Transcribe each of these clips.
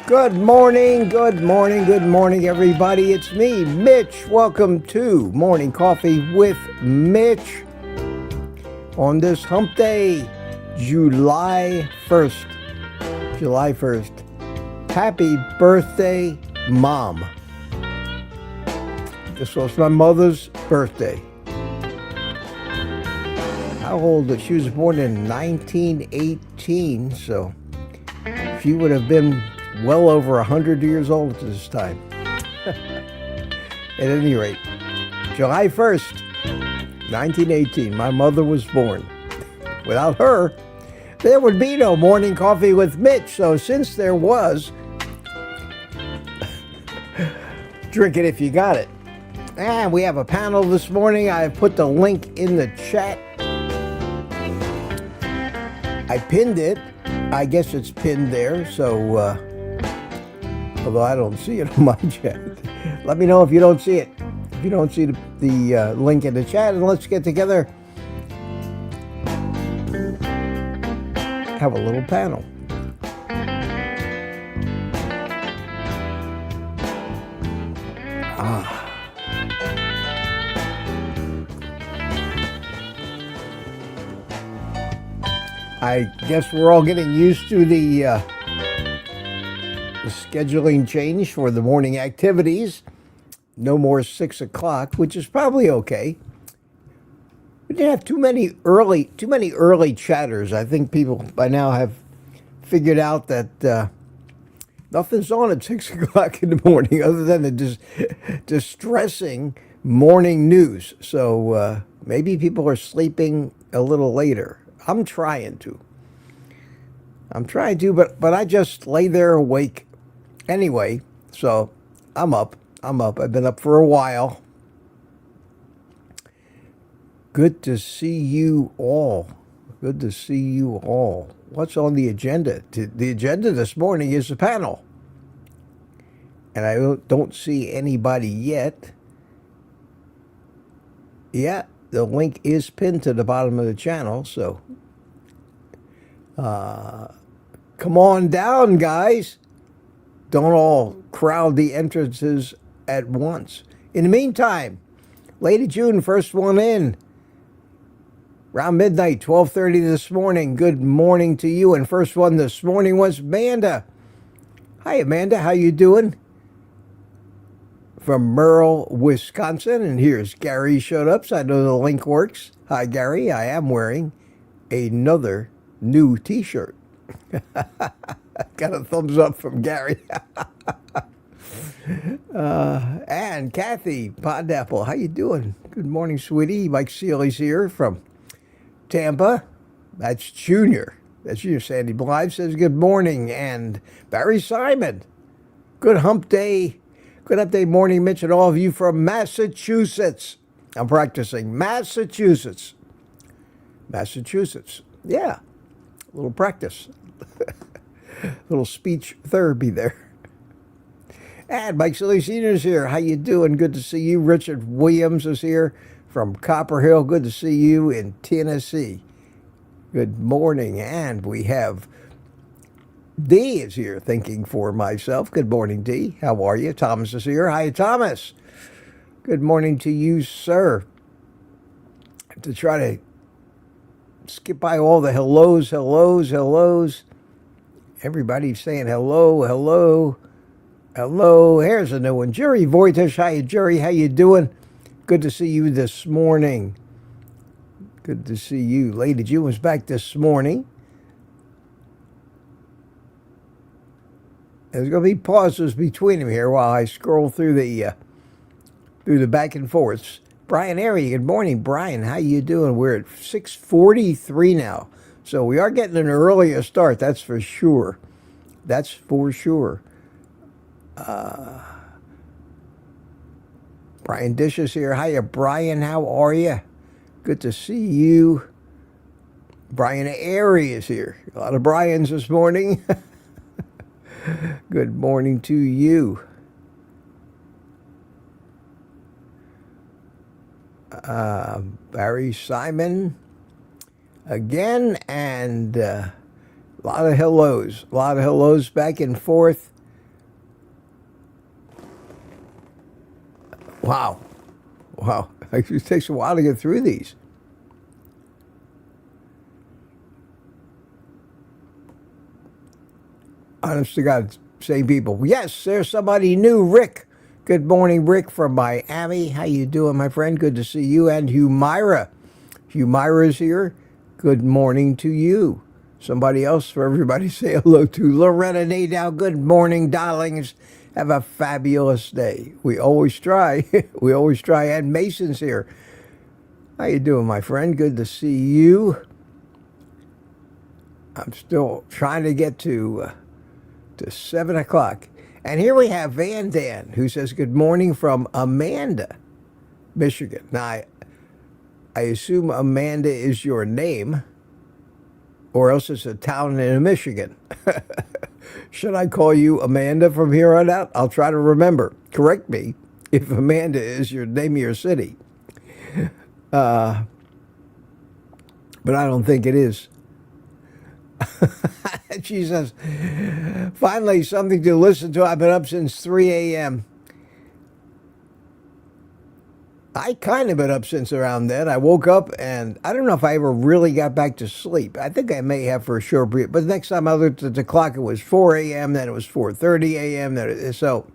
Good morning, everybody. It's me, Mitch. Welcome to Morning Coffee with Mitch on this hump day, July 1st. July 1st. Happy birthday, Mom. This was my mother's birthday. How old is she? She was born in 1918, so she would have been well over 100 years old at this time. At any rate, July 1st, 1918, my mother was born. Without her, there would be no Morning Coffee with Mitch. So since there was, drink it if you got it. And we have a panel this morning. I have put the link in the chat. I pinned it. I guess it's pinned there, so although I don't see it on my chat. Let me know if you don't see it. If you don't see the link in the chat, and let's get together. Have a little panel. I guess we're all getting used to the scheduling change for the morning activities. No more 6 o'clock, which is probably okay. We didn't have too many early chatters. I think people by now have figured out that nothing's on at 6 o'clock in the morning other than the distressing morning news. So maybe people are sleeping a little later. I'm trying to, but I just lay there awake anyway. So I'm up. I've been up for a while. Good to see you all. What's on the agenda? The agenda this morning is a panel. And I don't see anybody yet. Yeah. The link is pinned to the bottom of the channel, so come on down, guys. Don't all crowd the entrances at once. In the meantime, Lady June, first one in, around midnight, 12:30 this morning. Good morning to you. And first one this morning was Amanda. Hi, Amanda. How you doing? From Merle, Wisconsin. And here's Gary showed up, so I know the link works. Hi, Gary. I am wearing another new t-shirt. Got a thumbs up from Gary. And Kathy Podapple, how you doing? Good morning, sweetie. Mike Seeley's here from Tampa. That's Junior. That's you. Sandy Blythe says good morning. And Barry Simon, good hump day. Good update morning, Mitch, and all of you from Massachusetts. I'm practicing Massachusetts. Yeah, a little practice. A little speech therapy there. And Mike Silly Senior's here. How you doing? Good to see you. Richard Williams is here from Copper Hill. Good to see you in Tennessee. Good morning. And we have D is here, thinking for myself. Good morning, D. How are you? Thomas is here. Hi, Thomas. Good morning to you, sir. To try to skip by all the hellos. Everybody's saying hello. Here's a new one. Jerry Voitish. Hi, Jerry. How you doing? Good to see you this morning. Good to see you. Lady June was back this morning. There's going to be pauses between them here while I scroll through the back and forths. Brian Airy, good morning, Brian. How you doing? We're at 6:43 now, so we are getting an earlier start. That's for sure. Brian Dish is here. Hiya, Brian. How are you? Good to see you. Brian Airy is here. A lot of Brians this morning. Good morning to you. Barry Simon again, and a lot of hellos back and forth. Wow. Wow. It takes a while to get through these. Honest to God, same people. Yes, there's somebody new. Rick. Good morning, Rick from Miami. How you doing, my friend? Good to see you. And Humaira. Humaira's here. Good morning to you. Somebody else for everybody say hello to. Loretta Nadow. Good morning, darlings. Have a fabulous day. We always try. We always try. And Mason's here. How you doing, my friend? Good to see you. I'm still trying to get to 7 o'clock. And here we have Van Dan, who says, good morning from Amanda, Michigan. Now, I assume Amanda is your name, or else it's a town in Michigan. Should I call you Amanda from here on out? I'll try to remember. Correct me if Amanda is your name of your city. But I don't think it is. She says, finally, something to listen to. I've been up since 3 a.m. I kind of been up since around then. I woke up, and I don't know if I ever really got back to sleep. I think I may have for a short period. But the next time I looked at the clock, it was 4 a.m., then it was 4:30 a.m. So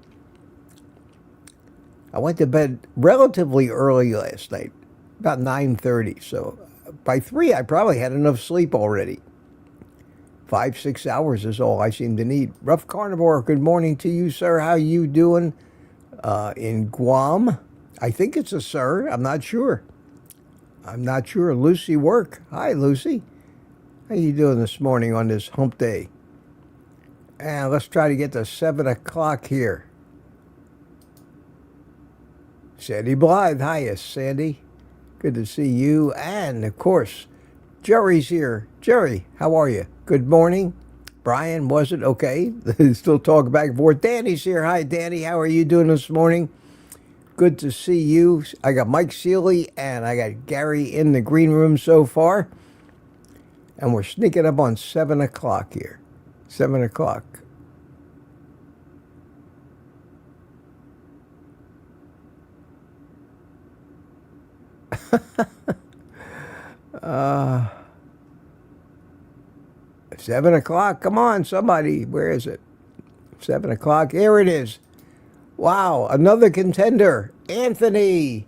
I went to bed relatively early last night, about 9:30. So by 3, I probably had enough sleep already. 5-6 hours is all I seem to need. Rough Carnivore, good morning to you, sir. How you doing in Guam? I think it's a sir. I'm not sure. Lucy Work. Hi, Lucy. How you doing this morning on this hump day? And let's try to get to 7 o'clock here. Sandy Blythe. Hiya, Sandy. Good to see you. And, of course, Jerry's here. Jerry, how are you? Good morning. Brian, was it? Okay. Still talking back and forth. Danny's here. Hi, Danny. How are you doing this morning? Good to see you. I got Mike Seeley and I got Gary in the green room so far. And we're sneaking up on 7 o'clock here. 7 o'clock. uh... 7 o'clock. Come on, somebody. Where is it? 7 o'clock. Here it is. Wow, another contender. Anthony.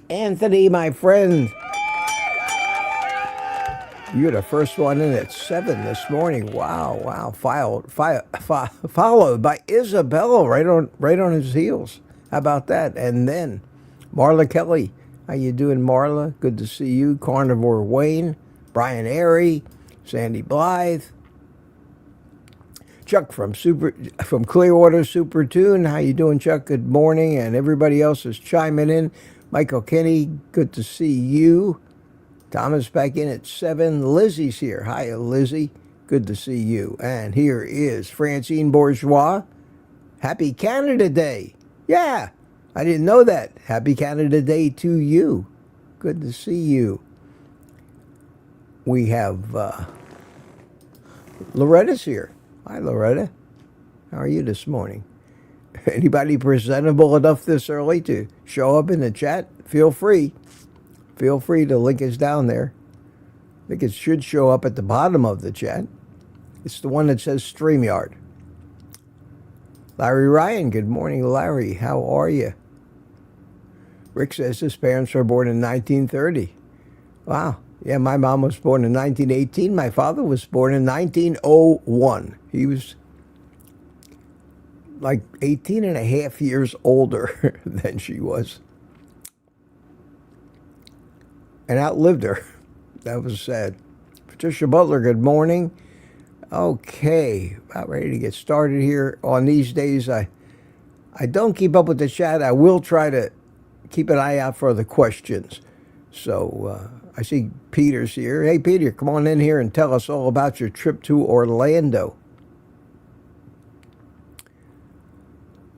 Anthony, my friend. You're the first one in at 7 this morning. Wow, wow. Followed by Isabella right on his heels. How about that? And then Marla Kelly. How you doing, Marla? Good to see you. Carnivore Wayne. Brian Airy. Sandy Blythe. Chuck from Clearwater Super Tune. How you doing, Chuck? Good morning. And everybody else is chiming in. Michael Kenny, good to see you. Thomas back in at 7. Lizzie's here. Hi, Lizzie. Good to see you. And here is Francine Bourgeois. Happy Canada Day. Yeah, I didn't know that. Happy Canada Day to you. Good to see you. We have Loretta's here. Hi, Loretta. How are you this morning? Anybody presentable enough this early to show up in the chat? Feel free. Feel free. The link is down there. I think it should show up at the bottom of the chat. It's the one that says StreamYard. Larry Ryan. Good morning, Larry. How are you? Rick says his parents were born in 1930. Wow. Yeah, my mom was born in 1918. My father was born in 1901. He was like 18 and a half years older than she was. And outlived her. That was sad. Patricia Butler, good morning. Okay, about ready to get started here. On these days, I don't keep up with the chat. I will try to keep an eye out for the questions. So I see Peter's here. Hey, Peter, come on in here and tell us all about your trip to Orlando.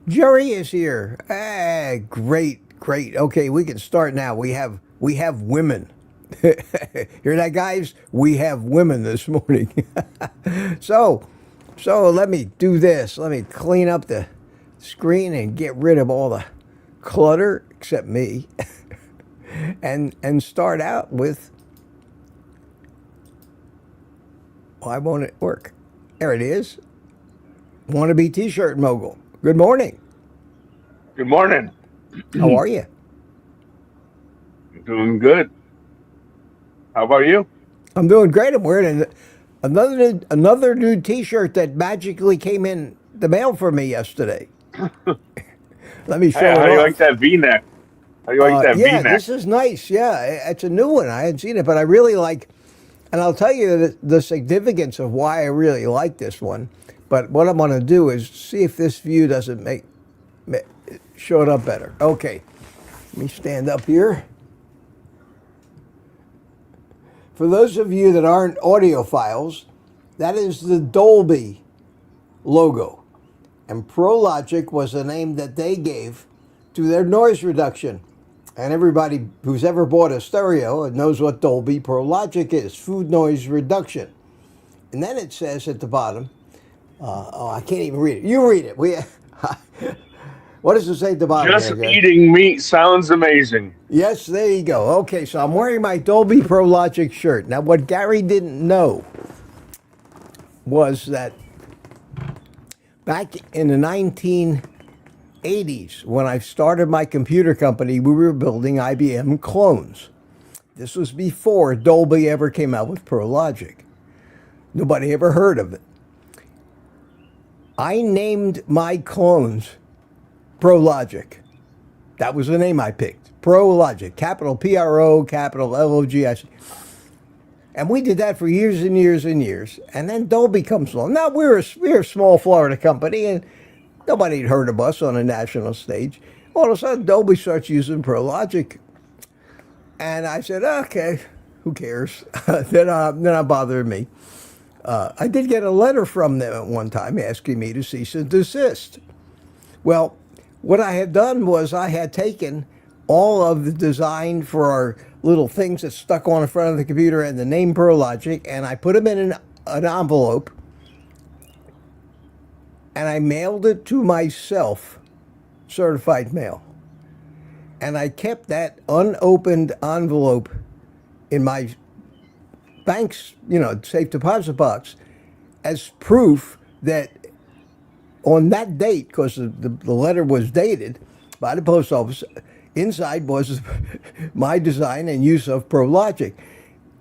Jerry is here. Great, great. Okay, we can start now. We have women. Hear that, guys? We have women this morning. So let me do this. Let me clean up the screen and get rid of all the clutter, except me, and start out with, why won't it work? There it is. Wannabe T-shirt mogul. Good morning. Good morning. How are you? Doing good. How about you? I'm doing great. I'm wearing another new T-shirt that magically came in the mail for me yesterday. Let me show Hey, it how do you off. like that V-neck? How do you like that Yeah, V-neck? this is nice. Yeah, it's a new one. I hadn't seen it, but I really like, and I'll tell you the significance of why I really like this one. But what I'm going to do is see if this view doesn't show it up better. Okay, let me stand up here. For those of you that aren't audiophiles, that is the Dolby logo. And ProLogic was the name that they gave to their noise reduction. And everybody who's ever bought a stereo knows what Dolby ProLogic is, food noise reduction. And then it says at the bottom, I can't even read it. You read it. What does it say at the bottom? Just eating meat sounds amazing. Yes, there you go. Okay, so I'm wearing my Dolby ProLogic shirt. Now, what Gary didn't know was that back in the 1980s, when I started my computer company, we were building IBM clones. This was before Dolby ever came out with ProLogic. Nobody ever heard of it. I named my clones ProLogic. That was the name I picked. ProLogic, capital P-R-O, capital L-O-G-I-C. And we did that for years and years and years. And then Dolby comes along. Now, we're a small Florida company, and nobody had heard of us on a national stage. All of a sudden, Dolby starts using ProLogic. And I said, okay, who cares? They're not bothering me. I did get a letter from them at one time asking me to cease and desist. Well, what I had done was I had taken all of the design for our little things that stuck on the front of the computer and the name ProLogic, and I put them in an envelope, and I mailed it to myself, certified mail. And I kept that unopened envelope in my bank's, safe deposit box as proof that on that date, because the letter was dated by the post office, inside was my design and use of ProLogic.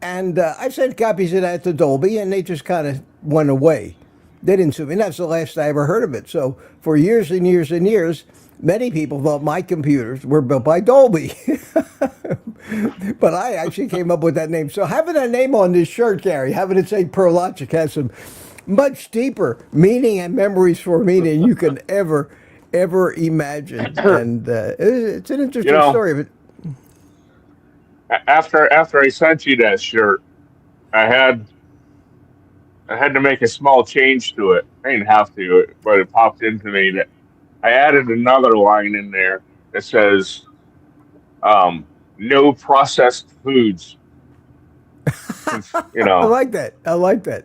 And I sent copies of that to Dolby, and they just kind of went away. They didn't sue me. That's the last I ever heard of it. So for years and years and years, many people thought my computers were built by Dolby. But I actually came up with that name. So having a name on this shirt, Gary, having it say ProLogic has some much deeper meaning and memories for me than you can ever imagine. And it's an interesting story. But after I sent you that shirt, I had to make a small change to it. I didn't have to, but it popped into me that I added another line in there that says, no processed foods. I like that.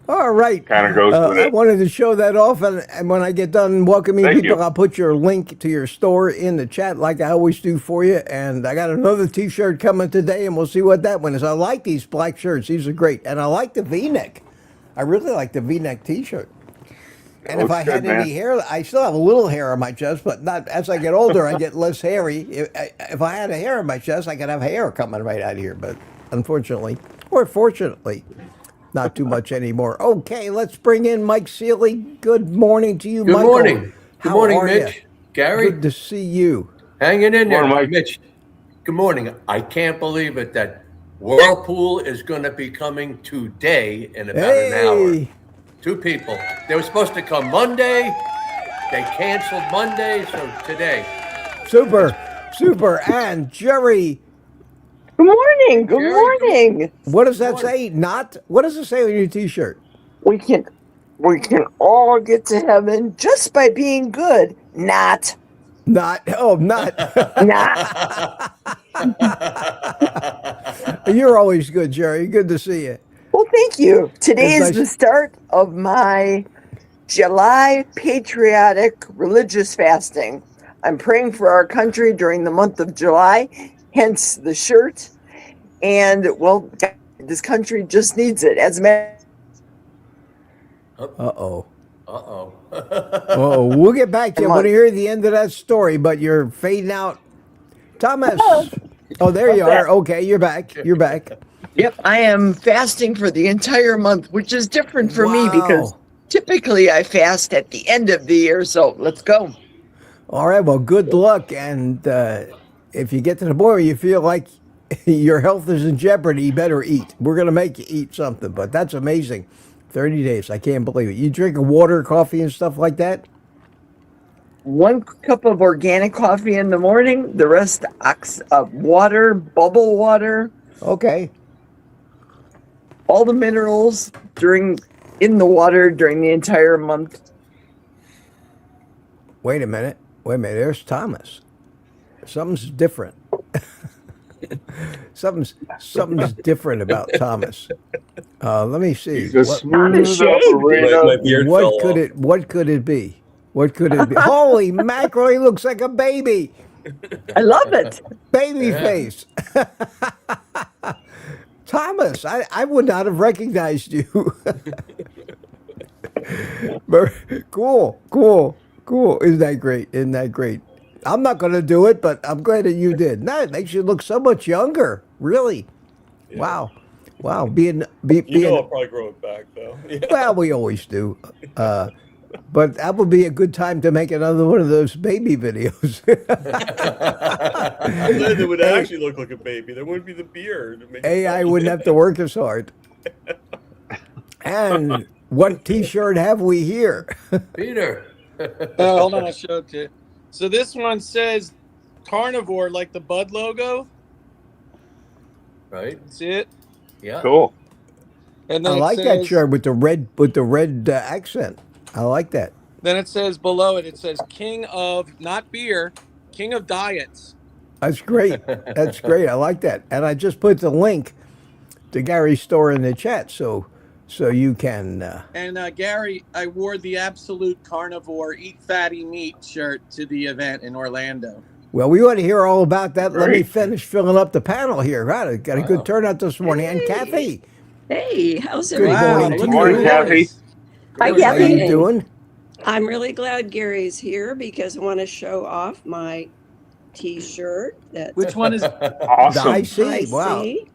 All right. Kind of goes with it. I wanted to show that off, and when I get done welcoming Thank people, you. I'll put your link to your store in the chat like I always do for you. And I got another T-shirt coming today, and we'll see what that one is. I like these black shirts. These are great. And I like the V-neck. I really like the V-neck T-shirt. And if I had any hair, I still have a little hair on my chest, but not as I get older, I get less hairy. If I had a hair on my chest, I could have hair coming right out of here. But unfortunately, or fortunately, not too much anymore. Okay, let's bring in Mike Seeley. Good morning to you, Michael. Good morning. Good morning, Mitch. You? Gary. Good to see you. Hanging in there, Good morning, Mike. Mitch. Good morning. I can't believe it that Whirlpool is going to be coming today in about an hour. 2 people. They were supposed to come Monday. They canceled Monday, so today. Super. And Jerry. Good morning. Good morning. What does that say? What does it say on your T-shirt? We can all get to heaven just by being good. Not. Not. Not. You're always good, Jerry. Good to see you. Well, thank you. Today It's is nice. the start of my July patriotic religious fasting. I'm praying for our country during the month of July, hence the shirt. And, well, this country just needs it. As a matter Uh-oh. Uh-oh. Oh, we'll get back to you. I want to month. hear the end of that story, but you're fading out. Thomas. Oh, there you are. Okay, you're back. You're back. Yep, I am fasting for the entire month, which is different for me because Wow. typically I fast at the end of the year. So let's go. All right, well, good luck. And if you get to the point where you feel like your health is in jeopardy, you better eat. We're going to make you eat something, but that's amazing. 30 days. I can't believe it. You drink water, coffee, and stuff like that? 1 cup of organic coffee in the morning, the rest water, bubble water, Okay. all the minerals in the water during the entire month. Wait a minute. There's Thomas. Something's different. something's different about Thomas. Let me see. He's a smooth shaved. operator. My beard fell off. What could it be? What could it be? Holy mackerel! He looks like a baby. I love it. Baby face. Thomas, I would not have recognized you. But cool. Isn't that great? I'm not going to do it, but I'm glad that you did. No, it makes you look so much younger. Really. Yeah. Wow. You know I'll probably grow it back, though. Yeah. Well, we always do. But that would be a good time to make another one of those baby videos. Then it would actually look like a baby. There wouldn't be the beard. It'd make it AI funny. wouldn't have to work as hard. And what T-shirt have we here? Peter. Hold on, I'll show it to you. So this one says carnivore, like the Bud logo. Right? See it? Yeah. Cool. And I then like it that says, shirt with the red accent. I like that. Then it says below it, it says king of, not beer, king of diets. That's great. That's great. I like that. And I just put the link to Gary's store in the chat, so you can. And Gary, I wore the absolute carnivore, eat fatty meat shirt to the event in Orlando. Well, we want to hear all about that. Let me Great. finish filling up the panel here. Right, got a Wow. good turnout this morning. And Kathy, Hey, how's Good everyone? morning to Good morning, you. Kathy. Hi, how Kathy. you doing? I'm really glad Gary's here because I want to show off my T-shirt. That Which one is? I Awesome. see. Wow, see.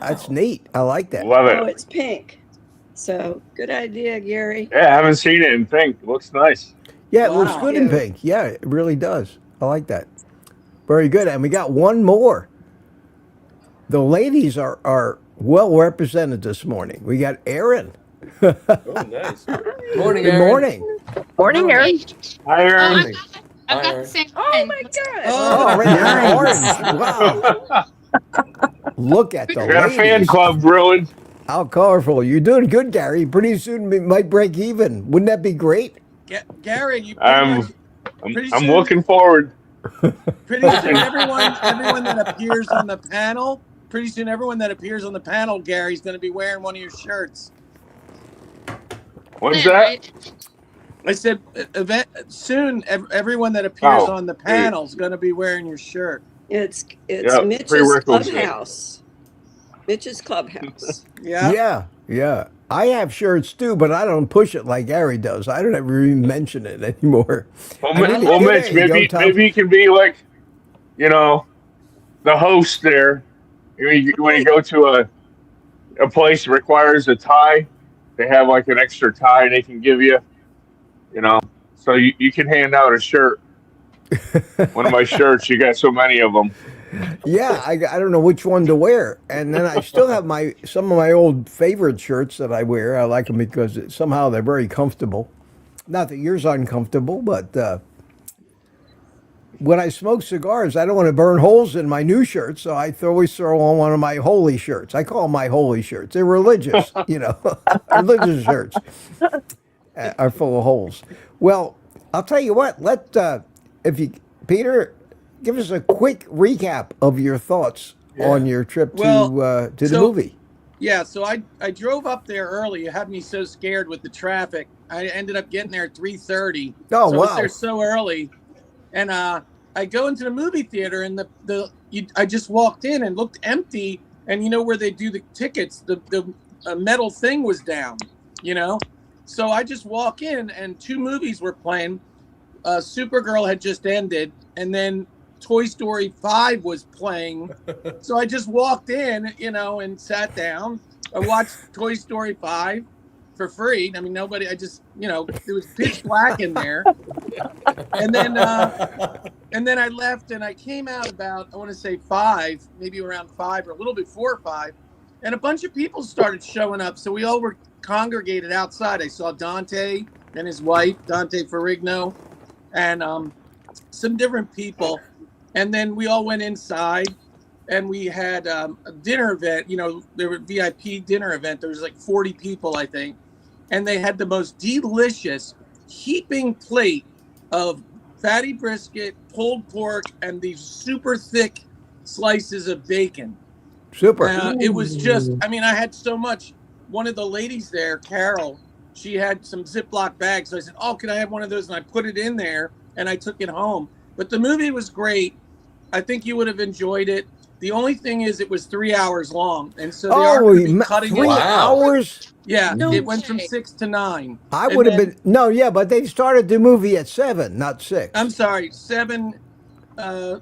that's neat. I like that. Love Oh, it. it's pink. So good idea, Gary. Yeah, I haven't seen it in pink. It looks nice. Yeah, it looks Wow. good in pink. Yeah, it really does. I like that. Very good. And we got one more. The ladies are well represented this morning. We got Erin. Oh, nice. Morning, Good Aaron. morning. Morning, Aaron. Hi, Aaron. Morning. I've Hi, got Aaron. the same Oh one. my God! Oh, red Nice. and orange. Wow. Look at the Got a fan ladies. club brewing. How colorful. You're doing good, Gary. Pretty soon we might break even. Wouldn't that be great? Gary, you I'm Pretty I'm soon- looking forward. pretty soon everyone that appears on the panel, Gary's going to be wearing one of your shirts. What's Yeah, that? right? I said, soon everyone that appears Oh, on the panel is going to be wearing your shirt. It's Yeah, Mitch's prerequisite. clubhouse. Mitch's clubhouse. Yeah. Yeah. I have shirts too, but I don't push it like Gary does. I don't ever even mention it anymore. Well, I need to well get Mitch, it. You maybe go, Tom. maybe you can be like, the host there. When you go to a place that requires a tie, they have like an extra tie they can give you. So you can hand out a shirt. One of my shirts. You got so many of them. Yeah, I don't know which one to wear. And then I still have some of my old favorite shirts that I wear. I like them because somehow they're very comfortable. Not that yours are uncomfortable, but when I smoke cigars, I don't want to burn holes in my new shirts, so I always throw on one of my holy shirts. I call them my holy shirts. They're religious, religious shirts are full of holes. Well, I'll tell you what. Peter, give us a quick recap of your thoughts on your trip to the movie. Yeah, so I drove up there early. You had me so scared with the traffic. I ended up getting there at 3:30. Oh, so I was wow. there so early. And I go into the movie theater, and I just walked in and looked empty. And you know where they do the tickets, the metal thing was down, you know? So I just walk in, and 2 movies were playing. Supergirl had just ended, and then Toy Story 5 was playing. So I just walked in, you know, and sat down. I watched Toy Story 5 for free. I mean, I just, you know, it was pitch black in there. And then I left, and I came out about, I want to say 5, maybe around 5 or a little before 5. And a bunch of people started showing up. So we all were congregated outside. I saw Dante and his wife, Dante Ferrigno, and some different people. And then we all went inside, and we had a dinner event. You know, there was a VIP dinner event. There was like 40 people, I think. And they had the most delicious heaping plate of fatty brisket, pulled pork, and these super thick slices of bacon. Super. It was just, I mean, I had so much. One of the ladies there, Carol, she had some Ziploc bags. So I said, oh, can I have one of those? And I put it in there, and I took it home. But the movie was great. I think you would have enjoyed it. The only thing is it was 3 hours long. And so they are going to be cutting 3 it. hours? Yeah, No it went from way. 6 to 9. I would have been, no, yeah, but they started the movie at 7, not 6. I'm sorry, 7. I'm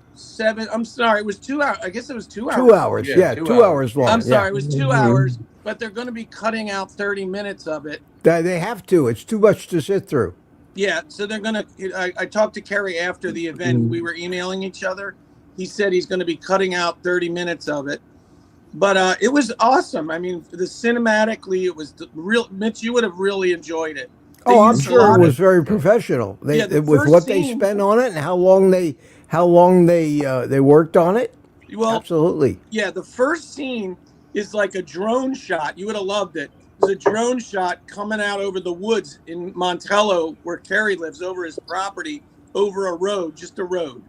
sorry, it was 2 hours. I guess it was 2 hours. 2 hours, yeah, 2 hours long. I'm sorry, yeah. it was 2 hours, but they're going to be cutting out 30 minutes of it. They have to. It's too much to sit through. Yeah, so they're going to, I talked to Kerry after the event. We were emailing each other. He said he's going to be cutting out 30 minutes of it. But it was awesome. I mean, cinematically, it was real. Mitch, you would have really enjoyed it. Oh, I'm sure it was very professional. Yeah, the with first what they scene- spent on it and how long they worked on it. Well, absolutely. Yeah, the first scene is like a drone shot. You would have loved it. There's a drone shot coming out over the woods in Montello, where Kerry lives, over his property, over a road, just a road.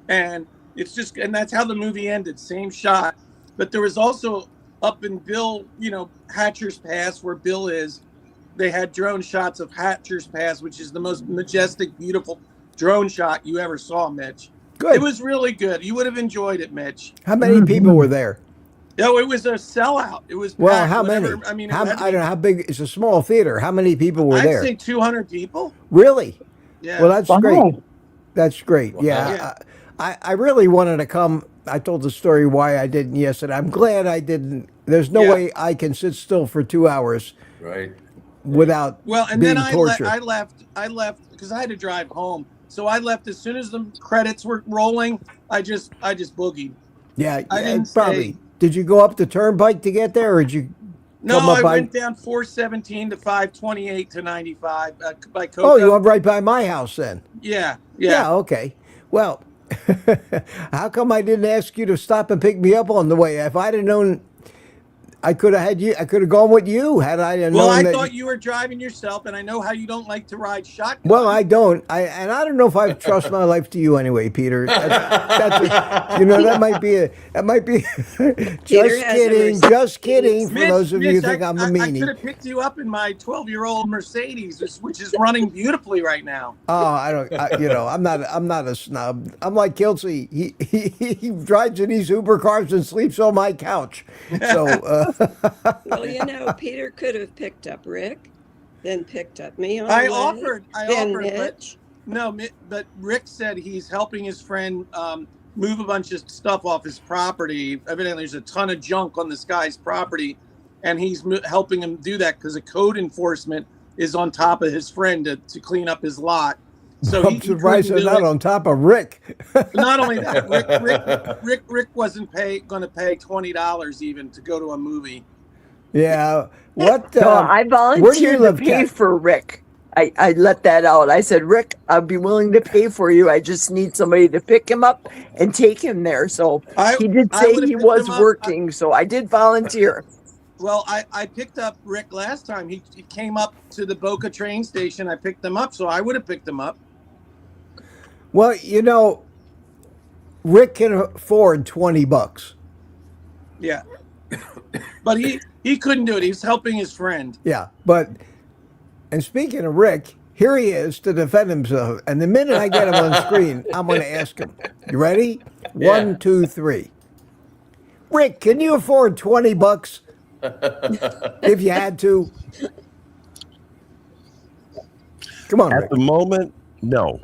And it's just, and that's how the movie ended, same shot. But there was also up in Bill, you know, Hatcher's Pass, where Bill is, they had drone shots of Hatcher's Pass, which is the most majestic, beautiful drone shot you ever saw, Mitch. Good. It was really good. You would have enjoyed it, Mitch. How many people were there? No, it was a sellout. It was Well, packed, how whatever. many? I mean, I don't know how big. It's a small theater. How many people were I'd there? say 200 people. Really? Yeah. Well, that's great. That's great. Wow. Yeah. I really wanted to come. I told the story why I didn't yesterday. I'm glad I didn't. There's no way I can sit still for 2 hours Right. without Well, and being then tortured. I left because I had to drive home. So I left as soon as the credits were rolling. I just boogied. Yeah, I didn't probably. stay. Did you go up the turnpike to get there, or did you No, come up I by? went down 417 to 528 to 95 by Cocoa. Oh, you went right by my house then. Yeah. Yeah. Okay. Well, how come I didn't ask you to stop and pick me up on the way? If I'd have known, I could have had you. I could have gone with you had I known. Well, I that, thought you were driving yourself, and I know how you don't like to ride shotgun. Well, I don't. And I don't know if I trust my life to you anyway, Peter. That might be just kidding. For Mitch, those of you who Mitch, think I'm a I could meanie. have picked you up in my 12-year-old Mercedes, which is running beautifully right now. Oh, I'm not a snub. I'm like Kelsey. He drives in these Uber cars and sleeps on my couch. So. Well, you know, Peter could have picked up Rick, then picked up me on I the way, offered, then but Mitch. no, but Rick said he's helping his friend move a bunch of stuff off his property. Evidently, there's a ton of junk on this guy's property, and he's helping him do that because the code enforcement is on top of his friend to clean up his lot. So I'm surprised they're not on top of Rick. Not only that, Rick wasn't going to pay $20 even to go to a movie. Yeah. What? No, I where do you volunteered to live, pay Kat? for Rick. I let that out. I said, Rick, I'll be willing to pay for you. I just need somebody to pick him up and take him there. So he did I say would've he picked was him up. working. So I did volunteer. Well, I picked up Rick last time. He came up to the Boca train station. I picked him up, so I would have picked him up. Well, Rick can afford $20. Yeah. But he couldn't do it. He was helping his friend. Yeah, and speaking of Rick, Here he is to defend himself. And the minute I get him on screen, I'm going to ask him. You ready? Yeah. 1, 2, 3. Rick, can you afford $20 if you had to? Come on, At Rick. the moment, no.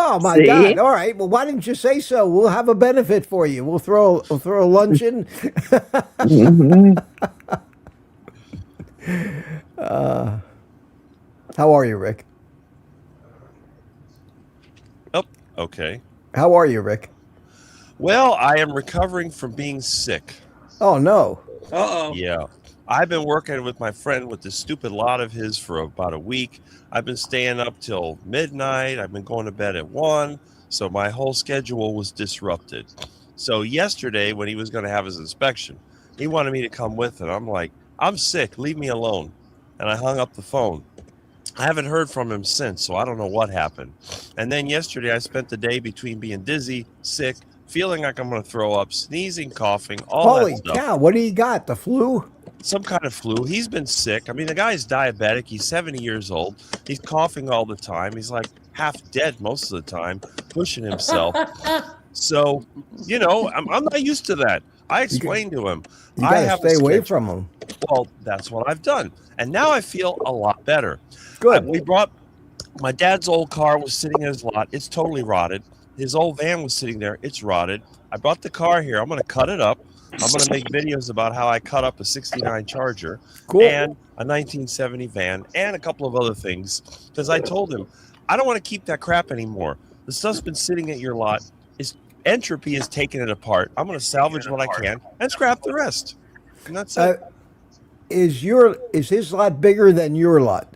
Oh my See? God! All right. Well, why didn't you say so? We'll have a benefit for you. We'll throw a luncheon. How are you, Rick? Oh, okay. How are you, Rick? Well, I am recovering from being sick. Oh no. Uh-oh. Yeah. I've been working with my friend with this stupid lot of his for about a week. I've been staying up till midnight. I've been going to bed at 1. So my whole schedule was disrupted. So yesterday when he was going to have his inspection, he wanted me to come with it. I'm like, I'm sick. Leave me alone. And I hung up the phone. I haven't heard from him since, so I don't know what happened. And then yesterday I spent the day between being dizzy, sick, feeling like I'm going to throw up, sneezing, coughing, all Holy that stuff. cow! What do you got? The flu? Some kind of flu. He's been sick. I mean, the guy's diabetic. He's 70 years old. He's coughing all the time. He's like half dead most of the time, pushing himself. So, you know, I'm not used to that. I explained to him. You I gotta have a stay away schedule. from them. Well, that's what I've done. And now I feel a lot better. Good. We brought my dad's old car was sitting in his lot. It's totally rotted. His old van was sitting there. It's rotted. I brought the car here. I'm going to cut it up. I'm going to make videos about how I cut up a 69 Charger Cool. and a 1970 van and a couple of other things. Because I told him, I don't want to keep that crap anymore. The stuff's been sitting at your lot. Entropy is taking it apart. I'm going to salvage what I can and scrap the rest. And that's it. Is his lot bigger than your lot?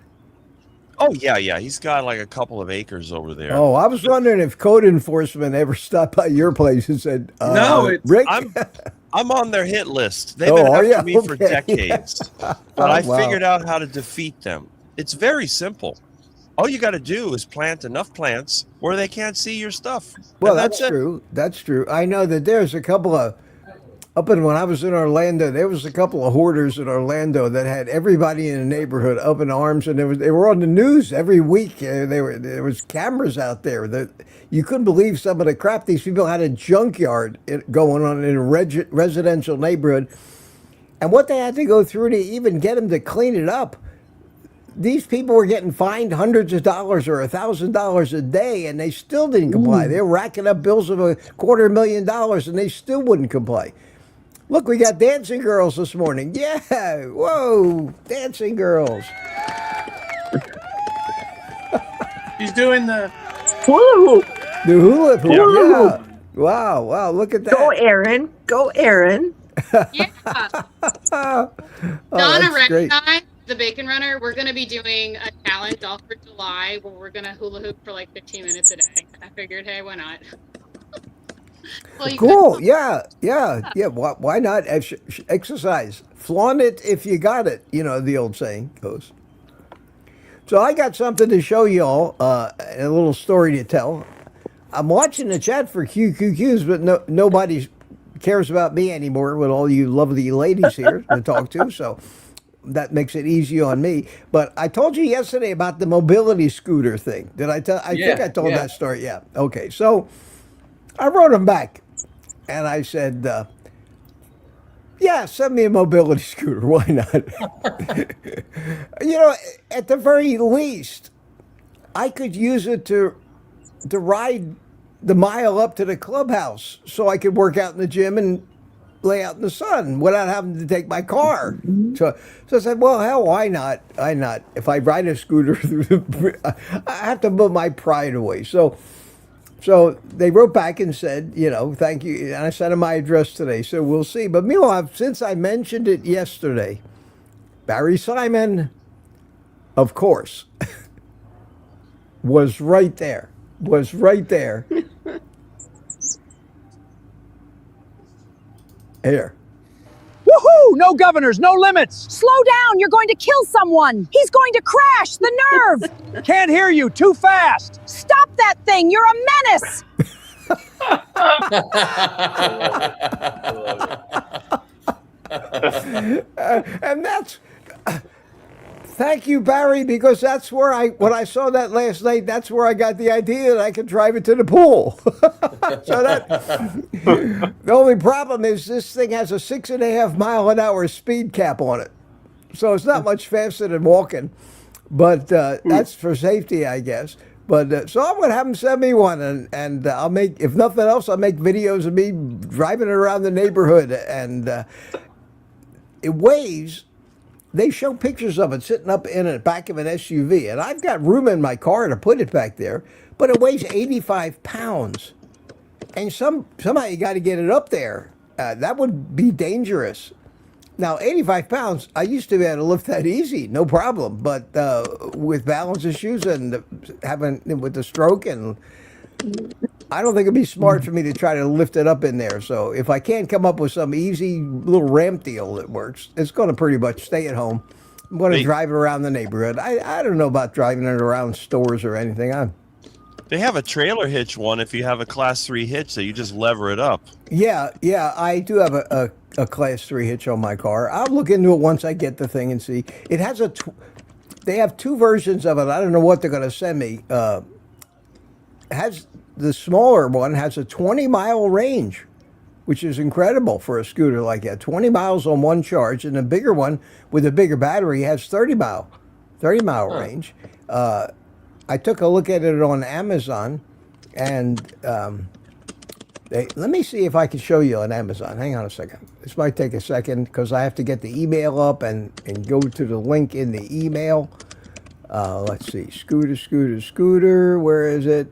Oh, yeah. He's got like a couple of acres over there. Oh, I was wondering if code enforcement ever stopped by your place and said, No, it's- Rick. I'm on their hit list. They've Oh, been are after ya? me for Okay. decades. But I Wow. figured out how to defeat them. It's very simple. All you got to do is plant enough plants where they can't see your stuff. Well, And that's it. true. That's true. I know that there's a couple of when I was in Orlando, there was a couple of hoarders in Orlando that had everybody in the neighborhood up in arms, and they were on the news every week. There was cameras out there that you couldn't believe some of the crap these people had. A junkyard going on in a residential neighborhood, and what they had to go through to even get them to clean it up. These people were getting fined hundreds of dollars or $1,000 a day, and they still didn't comply. They were racking up bills of $250,000, and they still wouldn't comply. Look, we got dancing girls this morning. Yeah, whoa, dancing girls. He's doing the Woo! The hula hoop. Yeah. Yeah. Wow, look at that. Go, Aaron. Go, Aaron. Yeah. Oh, Donna that's great. recognized the Bacon Runner. We're going to be doing a challenge all for July where we're going to hula hoop for like 15 minutes a day. I figured, hey, why not? Well, you Cool. could- Yeah. Why not exercise? Flaunt it if you got it. You know, the old saying goes. So I got something to show y'all, a little story to tell. I'm watching the chat for QQQs, but nobody cares about me anymore with all you lovely ladies here to talk to. So that makes it easy on me. But I told you yesterday about the mobility scooter thing. Did I tell? I think I told that story. Yeah. Okay. So I wrote him back, and I said, yeah, send me a mobility scooter. Why not? You know, at the very least, I could use it to ride the mile up to the clubhouse so I could work out in the gym and lay out in the sun without having to take my car. So I said, well, hell, why not? Why not? If I ride a scooter through I have to put my pride away. So they wrote back and said, you know, thank you. And I sent them my address today. So we'll see. But meanwhile, since I mentioned it yesterday, Barry Simon, of course, was right there. Here. Woohoo! No governors, no limits. Slow down, you're going to kill someone. He's going to crash, the nerve. Can't hear you, too fast. Stop that thing, you're a menace. And that's Thank you, Barry, because that's where when I saw that last night, that's where I got the idea that I could drive it to the pool. So the only problem is this thing has a 6.5 mile an hour speed cap on it. So it's not much faster than walking, but that's for safety, I guess. But so I'm gonna have them send me one, and I'll make, if nothing else, I'll make videos of me driving it around the neighborhood, and it weighs. They show pictures of it sitting up in the back of an SUV, and I've got room in my car to put it back there, but it weighs 85 pounds, and somehow you got to get it up there. That would be dangerous. Now, 85 pounds, I used to be able to lift that easy, no problem. But with balance issues and with the stroke, and I don't think it'd be smart for me to try to lift it up in there. So if I can't come up with some easy little ramp deal that works, it's going to pretty much stay at home. I'm going to drive it around the neighborhood. I don't know about driving it around stores or anything. They have a trailer hitch one if you have a class 3 hitch, so you just lever it up. Yeah, I do have a class 3 hitch on my car. I'll look into it once I get the thing and see. It has they have 2 versions of it. I don't know what they're going to send me. The smaller one has a 20-mile range, which is incredible for a scooter like that. 20 miles on one charge, and the bigger one with a bigger battery has 30-mile range. I took a look at it on Amazon, and let me see if I can show you on Amazon. Hang on a second. This might take a second because I have to get the email up and go to the link in the email. Let's see. Scooter. Where is it?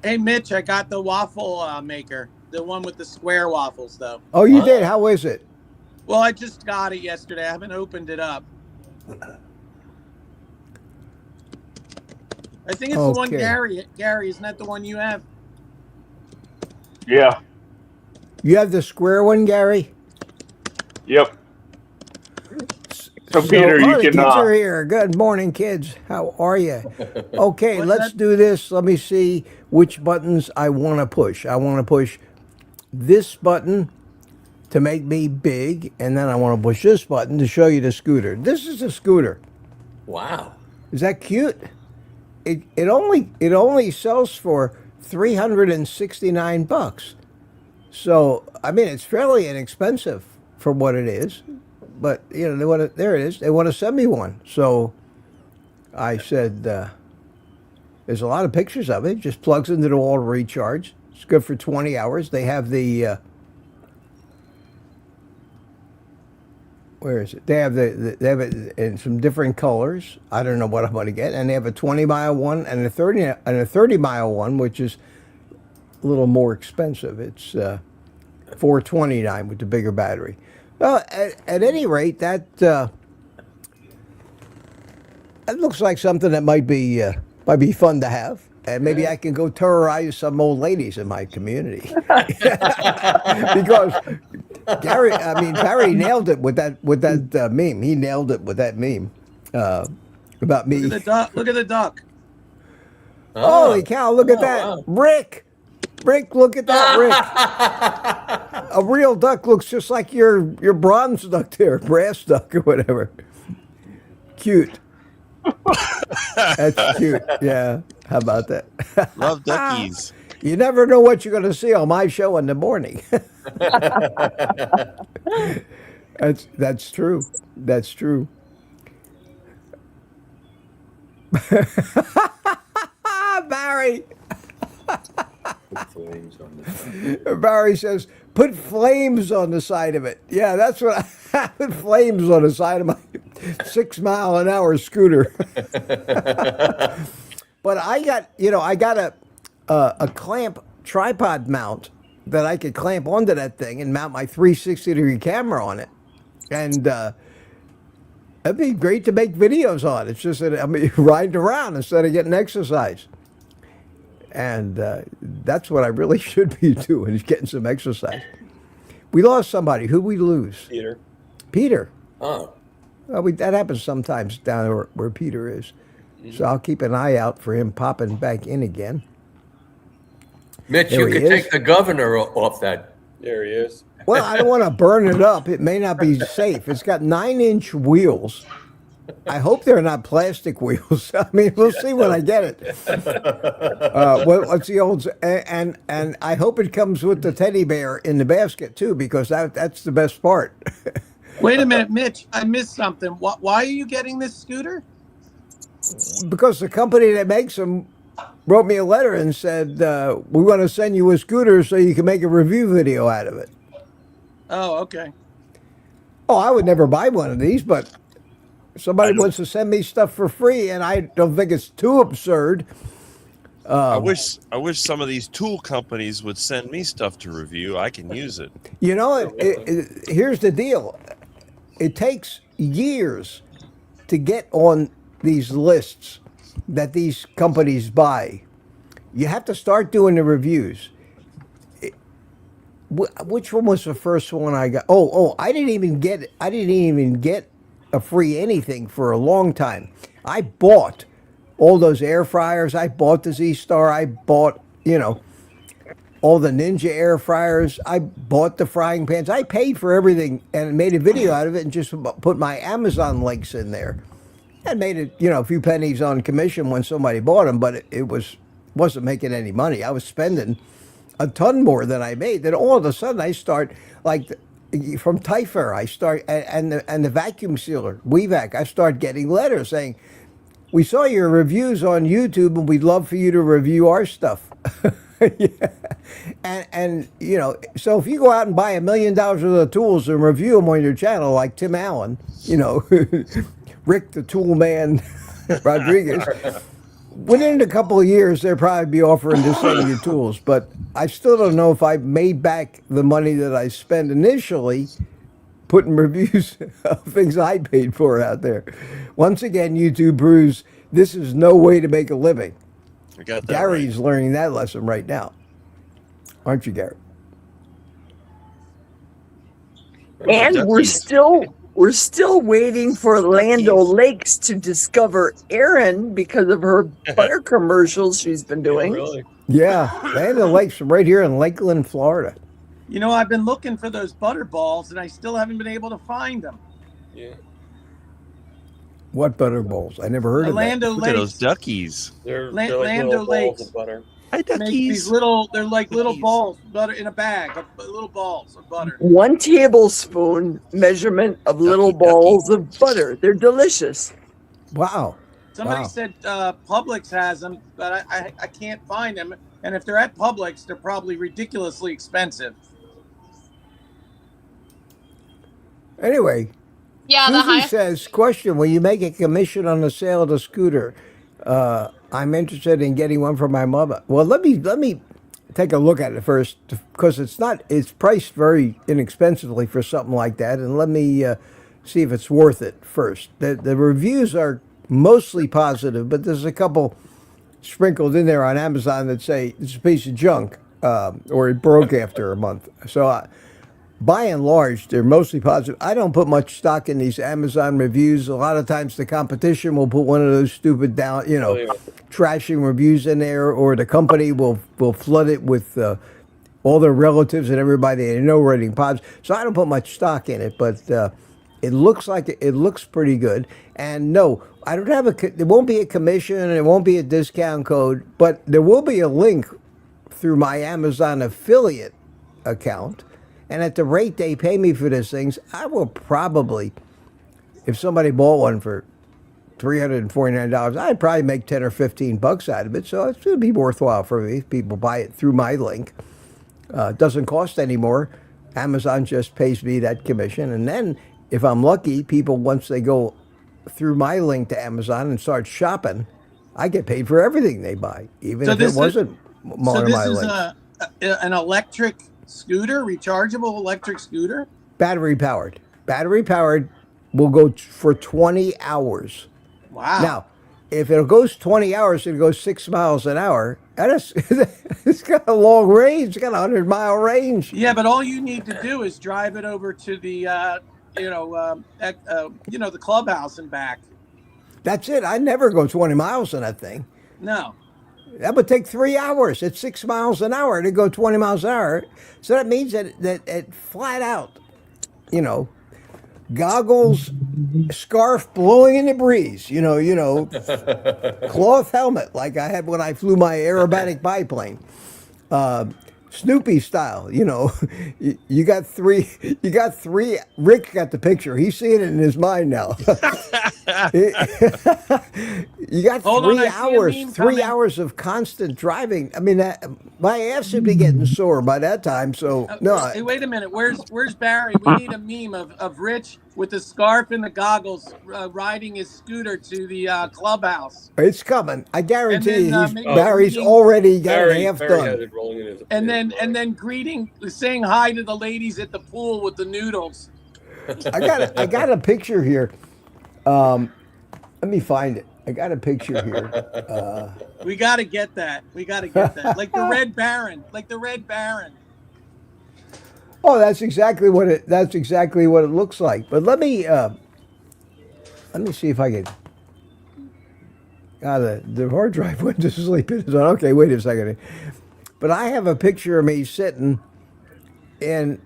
Hey, Mitch, I got the waffle maker. The one with the square waffles, though. Oh, you did? How is it? Well, I just got it yesterday. I haven't opened it up. I think it's the one Gary. Gary, isn't that the one you have? Yeah. You have the square one, Gary? Yep. So Peter, you the can. Kids are here. Good morning, kids. How are you? Okay, let's do this. Let me see which buttons I want to push. I want to push this button to make me big, and then I want to push this button to show you the scooter. This is a scooter. Wow. Is that cute? It only sells for $369. So I mean, it's fairly inexpensive for what it is. But you know, there it is. They want to send me one. So I said, there's a lot of pictures of it. It just plugs into the wall to recharge. It's good for 20 hours. They have the where is it? They have they have it in some different colors. I don't know what I'm going to get. And they have a 20-mile one and a 30-mile one, which is a little more expensive. It's $429 with the bigger battery. Well, at any rate, that looks like something that might be fun to have, and maybe I can go terrorize some old ladies in my community. Because Barry nailed it with that meme. He nailed it with that meme about me. Look at the duck. Look at the duck. Holy cow! Look at that, wow. Rick, look at that, Rick. A real duck looks just like your bronze duck there, brass duck or whatever. Cute. That's cute. Yeah. How about that? Love duckies. You never know what you're going to see on my show in the morning. That's true. That's true. Barry. Barry says, put flames on the side of it. Yeah, that's what I put flames on the side of my 6-mile-an-hour scooter. But I got a clamp tripod mount that I could clamp onto that thing and mount my 360-degree camera on it. And it'd be great to make videos on. It's just that I'm riding around instead of getting exercise. And that's what I really should be doing, is getting some exercise. We lost somebody. Who'd we lose? Peter. Oh. Well, that happens sometimes down where Peter is. So I'll keep an eye out for him popping back in again. Mitch, you could take the governor off that. There he is. Well, I don't want to burn it up. It may not be safe. It's got 9-inch wheels, I hope they're not plastic wheels. I mean, we'll see when I get it. What's the old and I hope it comes with the teddy bear in the basket too, because that's the best part. Wait a minute, Mitch. I missed something. Why are you getting this scooter? Because the company that makes them wrote me a letter and said, we want to send you a scooter so you can make a review video out of it. Oh, okay. Oh, I would never buy one of these, but somebody wants to send me stuff for free, and I don't think it's too absurd. I wish some of these tool companies would send me stuff to review. I can use it. You know, here's the deal. It takes years to get on these lists that these companies buy. You have to start doing the reviews. Which one was the first one I got? I didn't even get a free anything for a long time. I bought all those air fryers. I bought the Z-Star. I bought, all the Ninja air fryers. I bought the frying pans. I paid for everything and made a video out of it and just put my Amazon links in there. And made it, a few pennies on commission when somebody bought them, but it wasn't making any money. I was spending a ton more than I made. Then all of a sudden I start from Typher, I start and the vacuum sealer, WeVac, I start getting letters saying, we saw your reviews on YouTube and we'd love for you to review our stuff. Yeah. And so if you go out and buy $1 million worth of tools and review them on your channel, like Tim Allen, Rick the Tool Man Rodriguez, within a couple of years, they'll probably be offering to sell you tools. But I still don't know if I've made back the money that I spent initially putting reviews of things I paid for out there. Once again, YouTube Brews, this is no way to make a living. I got that Gary's right. learning that lesson right now. Aren't you, Gary? And we're still waiting for Land O'Lakes to discover Erin because of her butter commercials she's been doing. Really? Yeah, Land O'Lakes right here in Lakeland, Florida. I've been looking for those butter balls and I still haven't been able to find them. Yeah. What butter bowls? I never heard of Land that. O'Lakes. Look at those duckies. They're Land like little O'Lakes. balls of butter. Hi, Make duckies. these they're like little balls, butter in a bag, little balls of butter. 1 tablespoon measurement of little balls of butter. They're delicious. Wow. Somebody Wow. said Publix has them, but I can't find them. And if they're at Publix, they're probably ridiculously expensive. Anyway, Yeah, the Susie highest. says, question, will you make a commission on the sale of the scooter? I'm interested in getting one for my mother. Well, let me take a look at it first, because it's priced very inexpensively for something like that, and let me see if it's worth it first. The reviews are mostly positive, but there's a couple sprinkled in there on Amazon that say it's a piece of junk, or it broke after a month. So by and large, they're mostly positive. I don't put much stock in these Amazon reviews. A lot of times the competition will put one of those stupid trashing reviews in there, or the company will flood it with all their relatives and everybody they know writing positive. So I don't put much stock in it, but it looks like it looks pretty good. And no, I don't have there won't be a commission and there won't be a discount code, but there will be a link through my Amazon affiliate account. And at the rate they pay me for these things, I will probably, if somebody bought one for $349, I'd probably make 10 or 15 bucks out of it. So it would be worthwhile for me if people buy it through my link. It doesn't cost any more. Amazon just pays me that commission. And then if I'm lucky, people, once they go through my link to Amazon and start shopping, I get paid for everything they buy, even if it wasn't one of my links. So this is an electric scooter, rechargeable electric scooter? Battery powered. Battery powered will go for 20 hours. Wow. Now, if it goes 20 hours, it goes 6 miles an hour. It's got a long range. It's got a 100-mile range. Yeah, but all you need to do is drive it over to the, the clubhouse and back. That's it. I never go 20 miles in that thing. No. That would take 3 hours. It's 6 miles an hour to go 20 miles an hour. So that means that flat out, goggles, scarf blowing in the breeze. Cloth helmet like I had when I flew my aerobatic biplane. Snoopy style, you got three. Rick got the picture. He's seeing it in his mind now. You got Hold on, 3 I see a hours, meme 3 coming. hours of constant driving. I mean, my ass would be getting sore by that time. So no, Hey, wait a minute. Where's Barry? We need a meme of Rich with the scarf and the goggles riding his scooter to the clubhouse. it's coming. I guarantee then, you, maybe Barry's greeting- already got it Barry half has done. it rolling in his And then saying hi to the ladies at the pool with the noodles. I got a picture here. Let me find it. I got a picture here. We got to get that. Like the Red Baron. Oh, that's exactly what it looks like. But let me see if I can. The hard drive went to sleep. Okay, wait a second. But I have a picture of me sitting in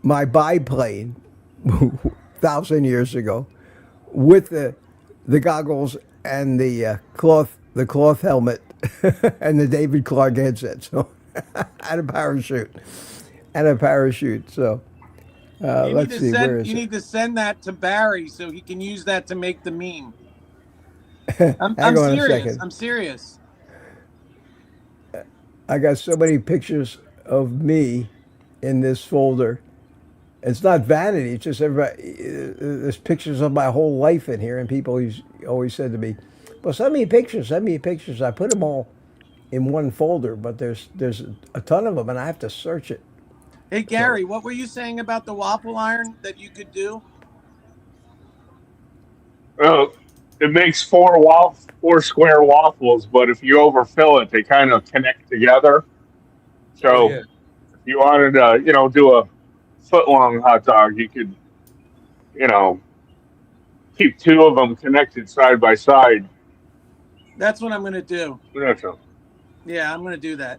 my biplane 1,000 years ago with the goggles and the cloth helmet and the David Clark headset. So and a parachute. So let's see, where is you it? need to send that to Barry so he can use that to make the meme. I'm Hang on a serious. second. I'm serious. I got so many pictures of me in this folder. It's not vanity. It's just everybody. There's pictures of my whole life in here, and people always said to me, "Well, send me pictures. Send me pictures." I put them all in one folder, but there's a ton of them, and I have to search it. Hey Gary, what were you saying about the waffle iron that you could do? Well, it makes four square waffles, but if you overfill it, they kind of connect together. So if you wanted to, do a foot-long hot dog, you could, keep 2 of them connected side by side. That's what I'm going to do. That's all. Yeah, I'm going to do that.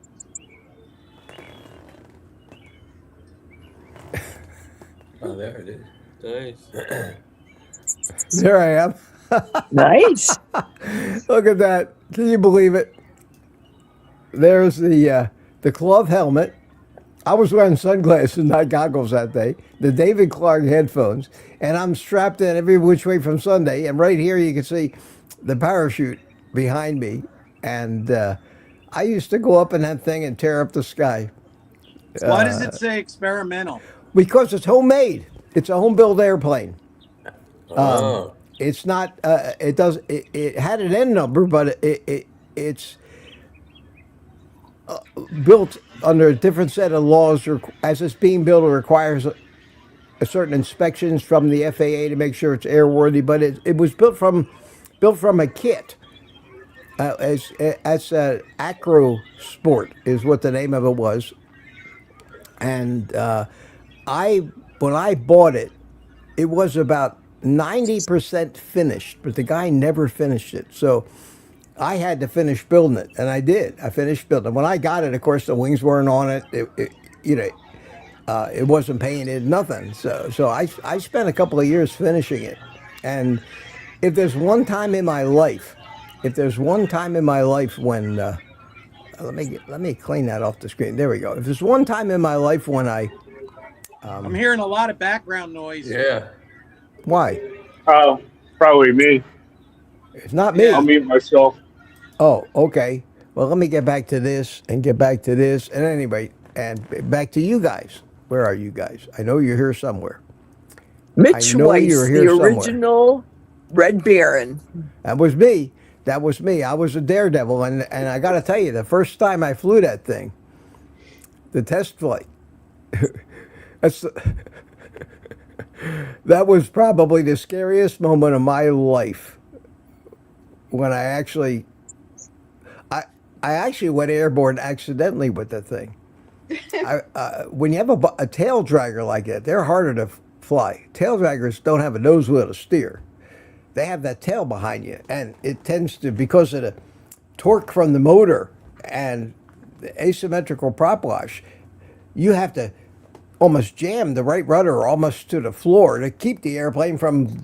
Oh, there it is. Nice. There I am. Nice. Look at that. Can you believe it? There's the cloth helmet. I was wearing sunglasses, not goggles that day. The David Clark headphones. And I'm strapped in every which way from Sunday. And right here you can see the parachute behind me. And I used to go up in that thing and tear up the sky. Why does it say experimental? Because it's homemade. It's a home-built airplane. Oh. It's not. It had an N number, but it's built under a different set of laws. As it's being built, it requires a certain inspections from the FAA to make sure it's airworthy. But it was built from a kit. As Acro Sport is what the name of it was, and when I bought it, it was about 90% finished, but the guy never finished it. So I had to finish building it, and I did. I finished building it. When I got it, of course, the wings weren't on it. It wasn't painted, nothing. So I spent a couple of years finishing it. And if there's one time in my life when let me clean that off the screen. There we go. If there's one time in my life when I'm hearing a lot of background noise. Yeah. Why? Oh, probably me. It's not me. I'll mute myself. Oh, okay. Well, let me get back to this and get back to this. And anyway, and back to you guys. Where are you guys? I know you're here somewhere. Mitch I know Weiss, you're the here somewhere. original Red Baron. That was me. I was a daredevil. And I got to tell you, the first time I flew that thing, the test flight, that was probably the scariest moment of my life when I actually went airborne accidentally with that thing. When you have a tail dragger like that, they're harder to fly. Tail draggers don't have a nose wheel to steer. They have that tail behind you, and it tends to, because of the torque from the motor and the asymmetrical prop wash, you have to almost jammed the right rudder almost to the floor to keep the airplane from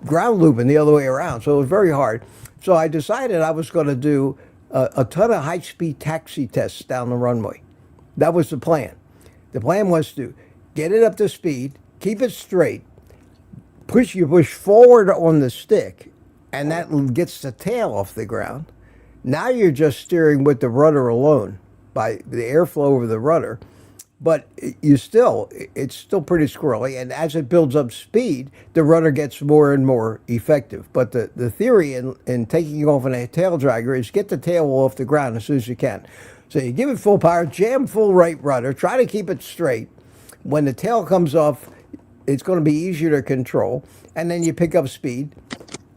ground looping the other way around. So it was very hard. So I decided I was going to do a ton of high-speed taxi tests down the runway. That was the plan. The plan was to get it up to speed, keep it straight, push forward on the stick, and that gets the tail off the ground. Now you're just steering with the rudder alone by the airflow over the rudder. But it's still pretty squirrely, and as it builds up speed, the rudder gets more and more effective. But the theory in taking off in a tail dragger is get the tail off the ground as soon as you can. So you give it full power, jam full right rudder, try to keep it straight. When the tail comes off, it's going to be easier to control, and then you pick up speed,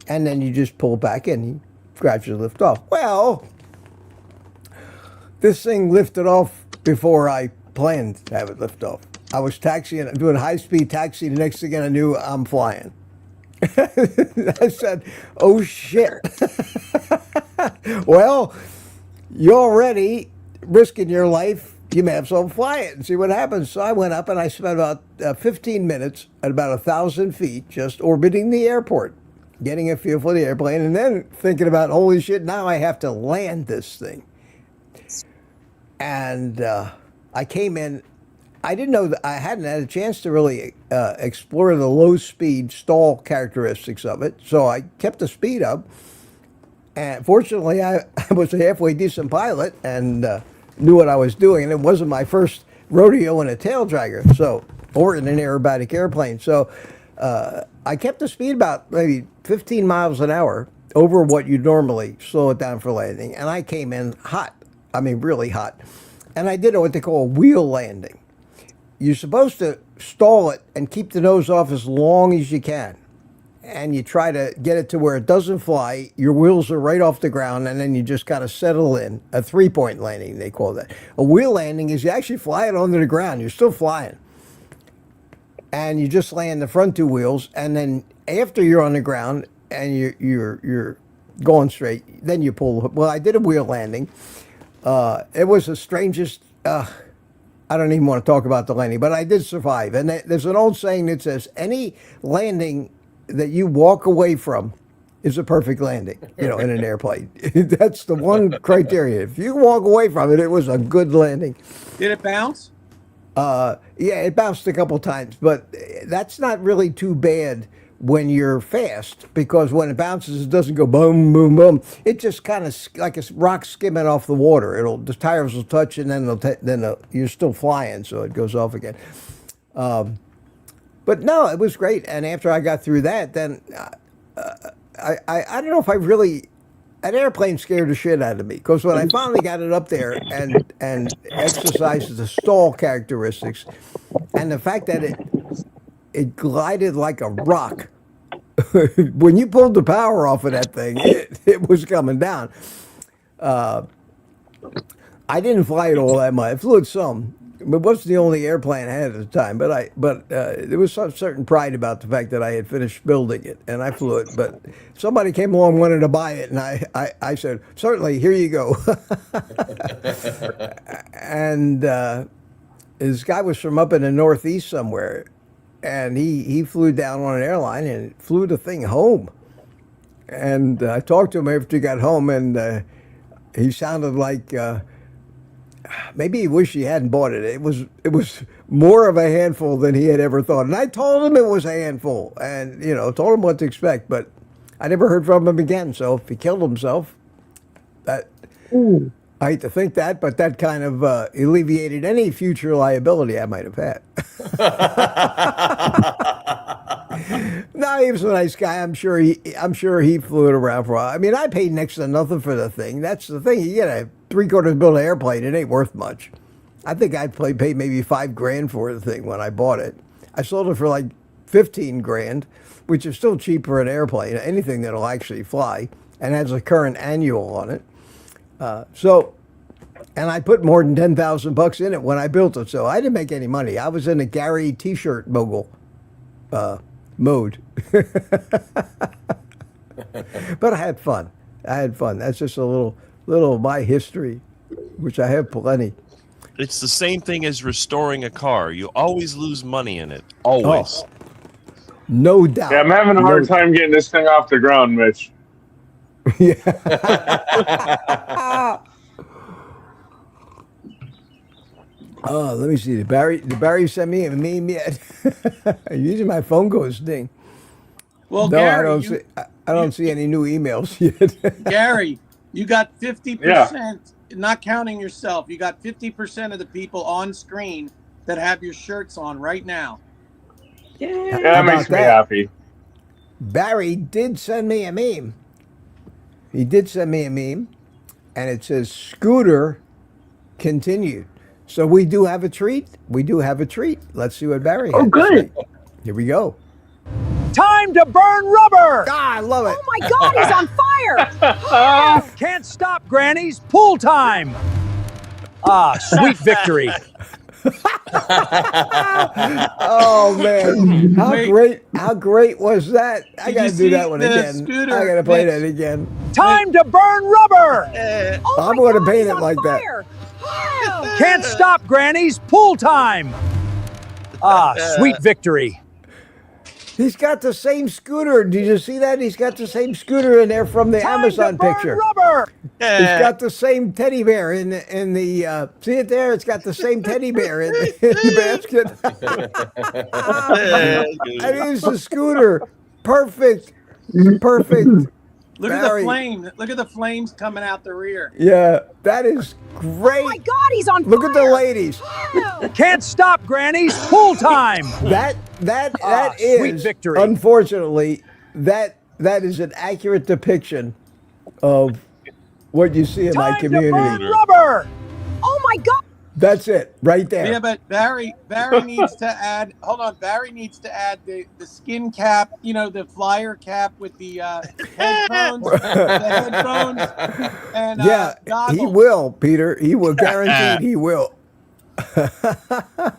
and then you just pull back in, you gradually lift off. Well, this thing lifted off before I planned to have it lift off. I was taxiing, doing high-speed taxi. The next thing I knew, I'm flying. I said, "Oh shit!" Well, you're already risking your life. You may have some fly it and see what happens. So I went up and I spent about 15 minutes at about 1,000 feet just orbiting the airport, getting a feel for the airplane, and then thinking about, holy shit, now I have to land this thing. And I came in. I didn't know that I hadn't had a chance to really explore the low-speed stall characteristics of it, so I kept the speed up. And fortunately, I was a halfway decent pilot and knew what I was doing, and it wasn't my first rodeo in a tail dragger, or in an aerobatic airplane. So I kept the speed about maybe 15 miles an hour over what you'd normally slow it down for landing, and I came in hot. I mean, really hot. And I did what they call a wheel landing. You're supposed to stall it and keep the nose off as long as you can. And you try to get it to where it doesn't fly. Your wheels are right off the ground, and then you just got to settle in. A three-point landing, they call that. A wheel landing is you actually fly it onto the ground. You're still flying. And you just land the front two wheels, and then after you're on the ground and you're going straight, then you pull. Well, I did a wheel landing. It was the strangest, I don't even want to talk about the landing, but I did survive. And there's an old saying that says, any landing that you walk away from is a perfect landing, in an airplane. That's the one criteria. If you walk away from it, it was a good landing. Did it bounce? Yeah, it bounced a couple times, but that's not really too bad when you're fast, because when it bounces, it doesn't go boom, boom, boom. It just kind of like a rock skimming off the water. The tires will touch, and then you're still flying, so it goes off again. But no, it was great. And after I got through that, then I don't know if I really. An airplane scared the shit out of me, because when I finally got it up there and exercised the stall characteristics, and the fact that it glided like a rock. When you pulled the power off of that thing, it was coming down. I didn't fly it all that much. I flew it some. It wasn't the only airplane I had at the time, but there was some certain pride about the fact that I had finished building it, and I flew it. But somebody came along and wanted to buy it, and I said, certainly, here you go. And this guy was from up in the Northeast somewhere, and he flew down on an airline and flew the thing home. And I talked to him after he got home, and he sounded like maybe he wished he hadn't bought it. It was more of a handful than he had ever thought. And I told him it was a handful, and told him what to expect. But I never heard from him again. So if he killed himself, that I hate to think that, but that kind of alleviated any future liability I might have had. No, he was a nice guy. I'm sure he flew it around for a while. I mean, I paid next to nothing for the thing. That's the thing. You get a $750 built airplane, it ain't worth much. I think I paid maybe $5,000 for the thing when I bought it. I sold it for like $15,000, which is still cheap for an airplane, anything that'll actually fly, and has a current annual on it. And I put more than $10,000 in it when I built it, so I didn't make any money. I was in a Gary T-shirt mogul mode. But I had fun. That's just a little of my history, which I have plenty. It's the same thing as restoring a car. You always lose money in it. Always. Oh, no doubt. Yeah, I'm having a hard time getting this thing off the ground, Mitch. Oh, let me see. Did Barry send me a meme yet? Usually my phone goes ding. Well, No, Gary, I don't see any new emails yet. Gary, you got 50%, Yeah. not counting yourself. You got 50% of the people on screen that have your shirts on right now. Yeah. That makes me happy. Barry did send me a meme. He did send me a meme, and it says Scooter continued. So we do have a treat. We do have a treat. Let's see what Barry had to say. Here we go. Time to burn rubber! Ah, I love it. Oh my God, he's on fire! Can't stop, grannies. Pool time! Ah, sweet victory. Oh man, how great was that? I gotta do that one again. Scooter, I gotta play that again. Time to burn rubber! Oh I'm my gonna God, paint he's it on like that. fire. Can't stop, grannies. Pool time! Ah, sweet victory. He's got the same scooter. Did you see that? He's got the same scooter in there from the Time Amazon to burn picture. rubber! He's got the same teddy bear in the see it there? It's got the same teddy bear in the basket. That is the scooter. Perfect. Perfect. Look at Barry. the flame. Look at the flames coming out the rear. Yeah, that is great. Oh my God, he's on Look fire. at the ladies. Can't stop, grannies. Pool time! That sweet is victory. Unfortunately, that is an accurate depiction of what you see in my Time to community. burn rubber! Oh my God. That's it, right there. Yeah, but Barry needs to add. Hold on, Barry needs to add the skin cap. You know, the flyer cap with the headphones, and Yeah, goggles. he will, Peter. He will, guaranteed he will. That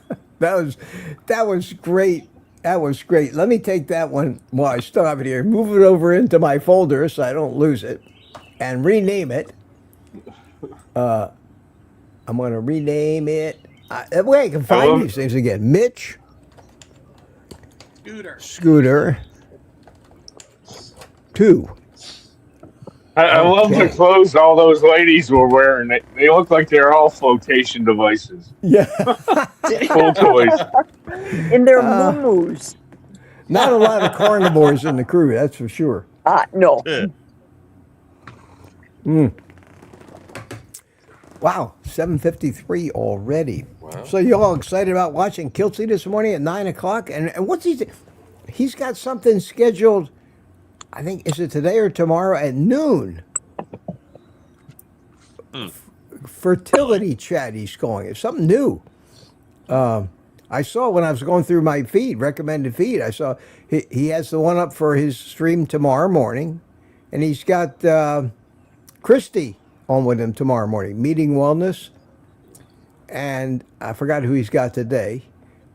was great. That was great. Let me take that one while I still have it here, move it over into my folder so I don't lose it, and rename it. I'm going to rename it. That way I can find these things again. Mitch. Scooter. 2. I love the clothes all those ladies were wearing. They look like they're all flotation devices. Yeah. Full toys. In their moo-moos. Not a lot of carnivores in the crew, that's for sure. No. Wow, 7:53 already. Wow. So you all excited about watching Kiltsy this morning at 9 o'clock? And what's he's got something scheduled, I think, is it today or tomorrow at noon? Fertility chat he's going. It's something new. I saw when I was going through my recommended feed, I saw he has the one up for his stream tomorrow morning. And he's got Christy on with him tomorrow morning, Meeting Wellness, and I forgot who he's got today,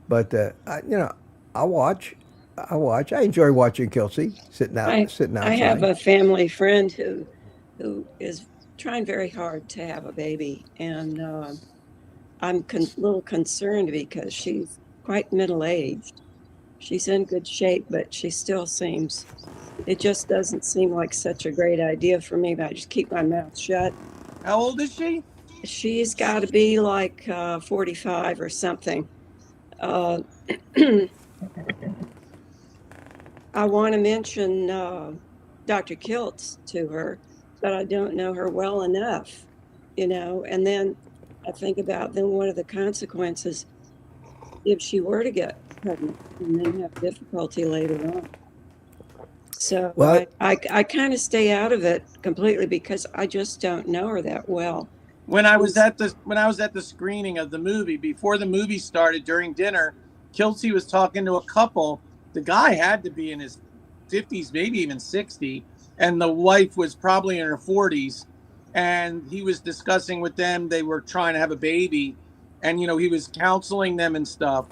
but I'll watch. I enjoy watching Kiltsy sitting outside. I have a family friend who is trying very hard to have a baby, and I'm a little concerned because she's quite middle-aged. She's in good shape, but she still seems. It just doesn't seem like such a great idea for me, but I just keep my mouth shut. How old is she? She's got to be like 45 or something. I want to mention Dr. Kiltz to her, but I don't know her well enough, and then I think about then what are the consequences if she were to get pregnant and then have difficulty later on. So I kind of stay out of it completely because I just don't know her that well. When I was at the screening of the movie, before the movie started during dinner, Kiltsy was talking to a couple. The guy had to be in his 50s, maybe even 60, and the wife was probably in her 40s. And he was discussing with them, they were trying to have a baby, and he was counseling them and stuff.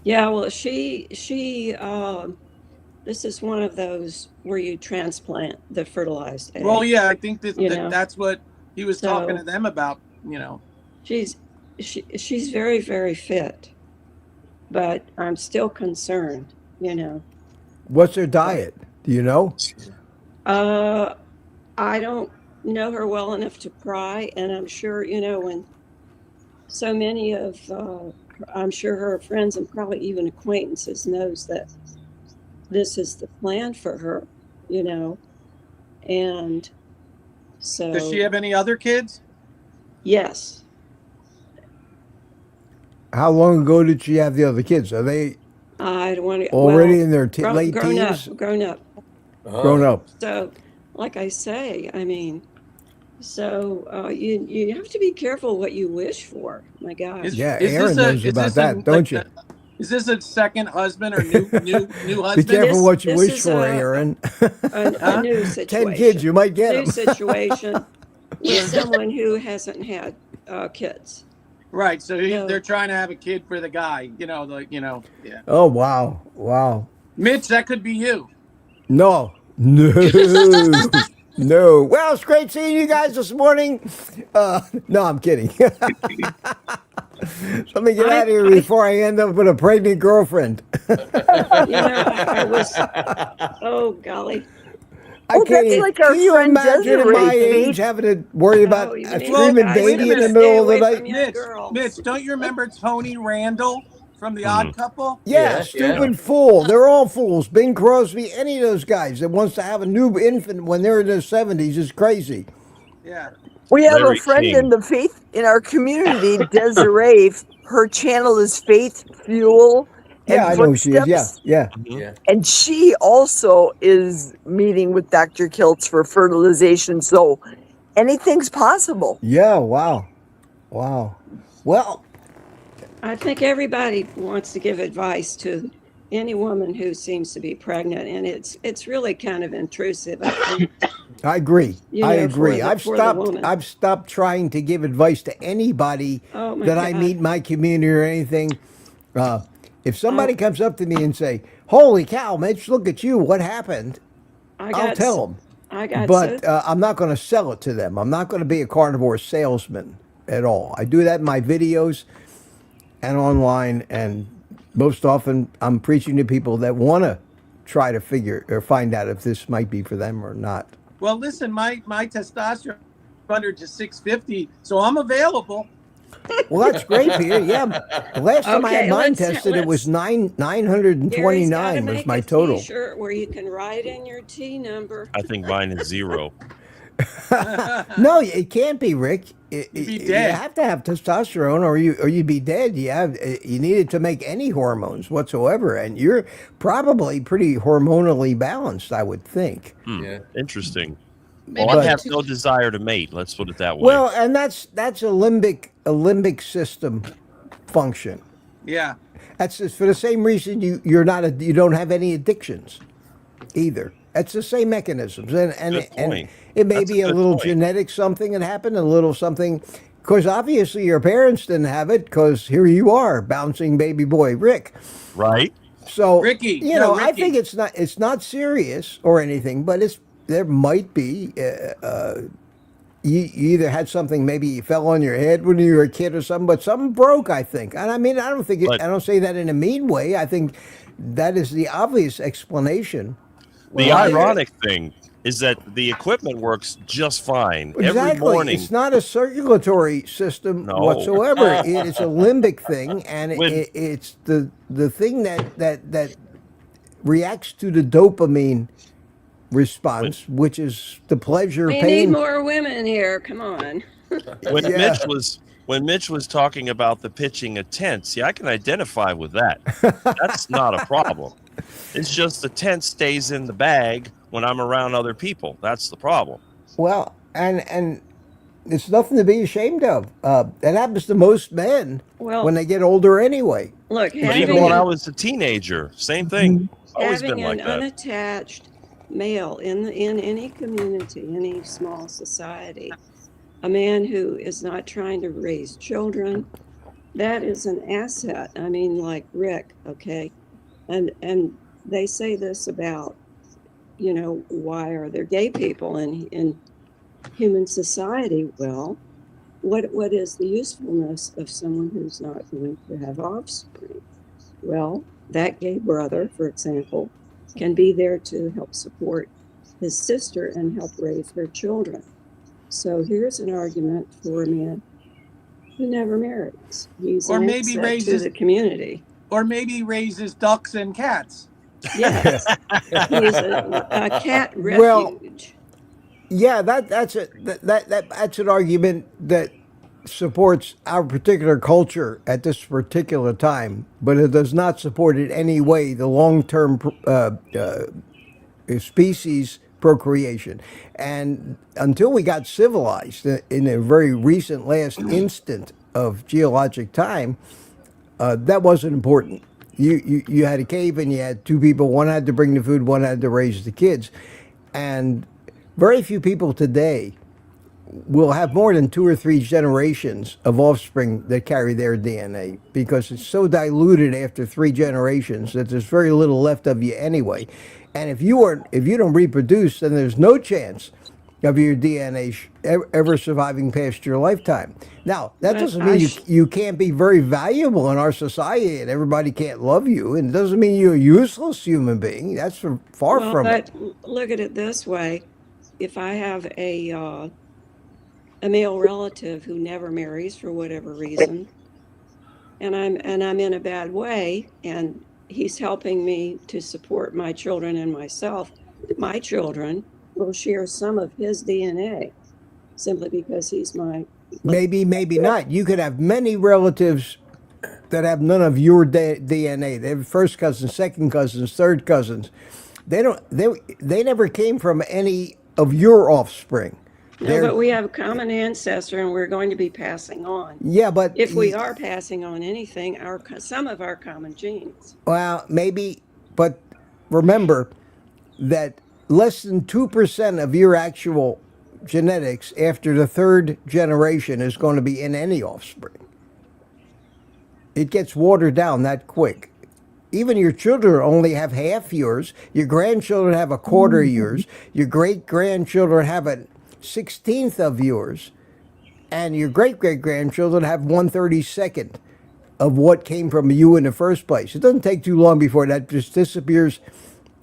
Yeah, well, she this is one of those where you transplant the fertilized egg. Well, yeah, I think that's what he was talking to them about. you know. She's very, very fit, but I'm still concerned, you know. What's her diet? Do you know? I don't know her well enough to pry, and I'm sure, you know, when so many of, I'm sure her friends and probably even acquaintances knows that this is the plan for her, you know, and so. Does she have any other kids? Yes. How long ago did she have the other kids? Are they I don't want to. already in their late grown teens? up, grown up. Grown up. So, like I say, I mean, so you have to be careful what you wish for. My God. Yeah, Aaron knows about that, don't you? Is this a second husband or new husband? Be careful what you wish for, Aaron. A new situation. 10 kids, you might get them. New situation with someone who hasn't had kids. Right, so they're trying to have a kid for the guy, you know, yeah. Oh, wow. Wow. Mitch, that could be you. No. No. No. Well, it's great seeing you guys this morning. No, I'm kidding. Let me get out of here before I end up with a pregnant girlfriend. You know, I was, oh, golly. I can't. That's like our Can you friend imagine at Desiree, my age Faith? having to worry about you a need screaming to baby in the stay middle of the away night? from young girls. Mitch, don't you remember Tony Randall from The Odd Couple? Yeah, stupid fool. They're all fools. Bing Crosby, any of those guys that wants to have a new infant when they're in their 70s is crazy. Yeah. We have Larry a friend King. in the faith in our community, Desiree. Her channel is Faith Fuel. And Yeah, I know who she is. Yeah, Footsteps. yeah. And she also is meeting with Dr. Kiltz for fertilization. So anything's possible. Yeah, wow. Wow. Well, I think everybody wants to give advice to any woman who seems to be pregnant, and it's really kind of intrusive. I think. I agree. You I know, agree. for the woman. I've stopped trying to give advice to anybody Oh, my that I God. meet in my community or anything. If somebody comes up to me and say, "Holy cow, Mitch, look at you! What happened?" I'll tell them. But I'm not going to sell it to them. I'm not going to be a carnivore salesman at all. I do that in my videos and online, and most often I'm preaching to people that want to try to figure or find out if this might be for them or not. Well, listen, my testosterone under to 650, so I'm available. Well, that's great, Peter. Yeah, the last time I had Okay, mine let's- tested, it was Gary's 929 gotta was make my a total. T-shirt where you can write in your T number. I think mine is 0. No, it can't be, Rick. be You dead. have to have testosterone, or you'd be dead. You need it to make any hormones whatsoever, and you're probably pretty hormonally balanced, I would think. Yeah. Interesting. Maybe Well, I But- have no desire to mate. Let's put it that way. Well, and that's a limbic system function. Yeah. That's just for the same reason you don't have any addictions either. That's the same mechanisms, and Good point. it may That's be a a good little point. genetic something that happened, a little something. Because obviously your parents didn't have it. Because here you are, bouncing baby boy Rick. right? So Ricky, you no, know, I Ricky. think it's not serious or anything, but there might be. You either had something, maybe you fell on your head when you were a kid or something, but something broke, I think. And I mean, I don't think But- I don't say that in a mean way. I think that is the obvious explanation. The Well, ironic thing is that the equipment works just fine every Exactly. morning. It's not a circulatory system No. whatsoever. It's a limbic thing, and When- it's the thing that reacts to the dopamine response, which is the pleasure, We need pain. more women here. Come on. When Yeah. Mitch was talking about the pitching of tents, see, I can identify with that. That's not a problem. It's just the tent stays in the bag when I'm around other people. That's the problem. Well, and it's nothing to be ashamed of. That happens to most men Well, when they get older anyway. look, But having, even when I was a teenager, same thing. Always been having like an that. unattached male in any community, any small society, a man who is not trying to raise children, that is an asset. I mean, like Rick, okay? And they say this about, you know, why are there gay people in human society? Well, what is the usefulness of someone who's not going to have offspring? Well, that gay brother, for example, can be there to help support his sister and help raise their children. So here's an argument for a man who never marries. He's Or an maybe asset raises- to the community. Or maybe raises ducks and cats. Yes, he's a cat refuge. Well, yeah, that's an argument that supports our particular culture at this particular time, but it does not support in any way the long-term species procreation. And until we got civilized in a very recent last instant of geologic time, that wasn't important. You had a cave and you had two people. One had to bring the food, one had to raise the kids. And very few people today will have more than 2 or 3 generations of offspring that carry their DNA, because it's so diluted after 3 generations that there's very little left of you anyway. And if you don't reproduce, then there's no chance of your DNA ever surviving past your lifetime. Now, that doesn't mean you can't be very valuable in our society and everybody can't love you, and it doesn't mean you're a useless human being. That's far from it. But look at it this way: if I have a male relative who never marries for whatever reason, and I'm in a bad way, and he's helping me to support my children and myself, my children will share some of his DNA simply because he's my... Maybe not. You could have many relatives that have none of your DNA. They have first cousins, second cousins, third cousins. They never came from any of your offspring. No, but we have a common ancestor, and we're going to be passing on. Yeah, but if we are passing on anything, some of our common genes. Well, maybe, but remember that less than 2% of your actual genetics after the 3rd generation is going to be in any offspring. It gets watered down that quick. Even your children only have half yours. Your grandchildren have a quarter yours. Your great-grandchildren have a 16th of yours. And your great-great-grandchildren have 1/32 of what came from you in the first place. It doesn't take too long before that just disappears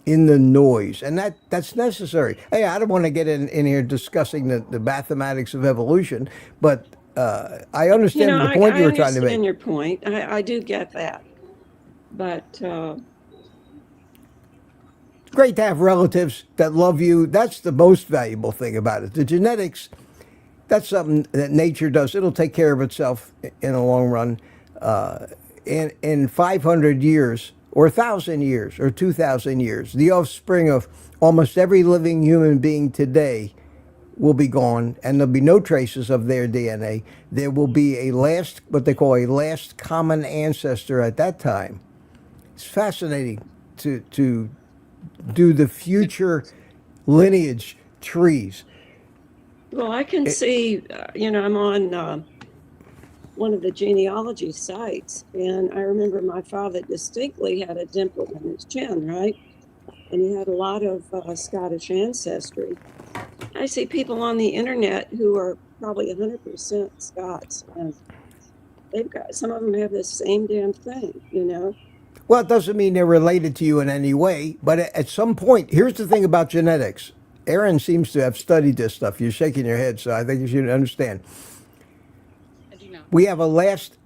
in the noise, and that's necessary. Hey, I don't want to get in here discussing the mathematics of evolution, but I understand the point you were trying to make. I understand your point. I do get that, but great to have relatives that love you. That's the most valuable thing about it. The genetics, that's something that nature does. It'll take care of itself in the long run. In 500 years, or 1,000 years, or 2,000 years, the offspring of almost every living human being today will be gone, and there'll be no traces of their DNA. There will be what they call a last common ancestor at that time. It's fascinating to do the future lineage trees. Well, I can see, I'm on one of the genealogy sites, and I remember my father distinctly had a dimple in his chin, right? And he had a lot of Scottish ancestry. I see people on the internet who are probably 100% Scots, and some of them have the same damn thing, Well, it doesn't mean they're related to you in any way, but at some point, here's the thing about genetics. Aaron seems to have studied this stuff. You're shaking your head, so I think you should understand. We have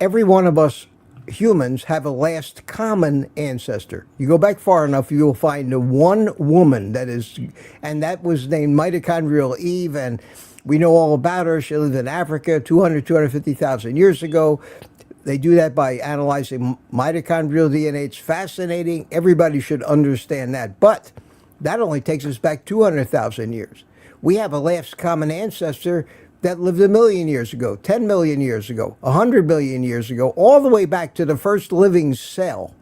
every one of us humans have a last common ancestor. You go back far enough, you'll find the one woman and that was named mitochondrial Eve, and we know all about her. She lived in Africa 250,000 years ago. They do that by analyzing mitochondrial DNA. It's fascinating. Everybody should understand that. But that only takes us back 200,000 years. We have a last common ancestor that lived 1 million years ago, 10 million years ago, 100 million years ago, all the way back to the first living cell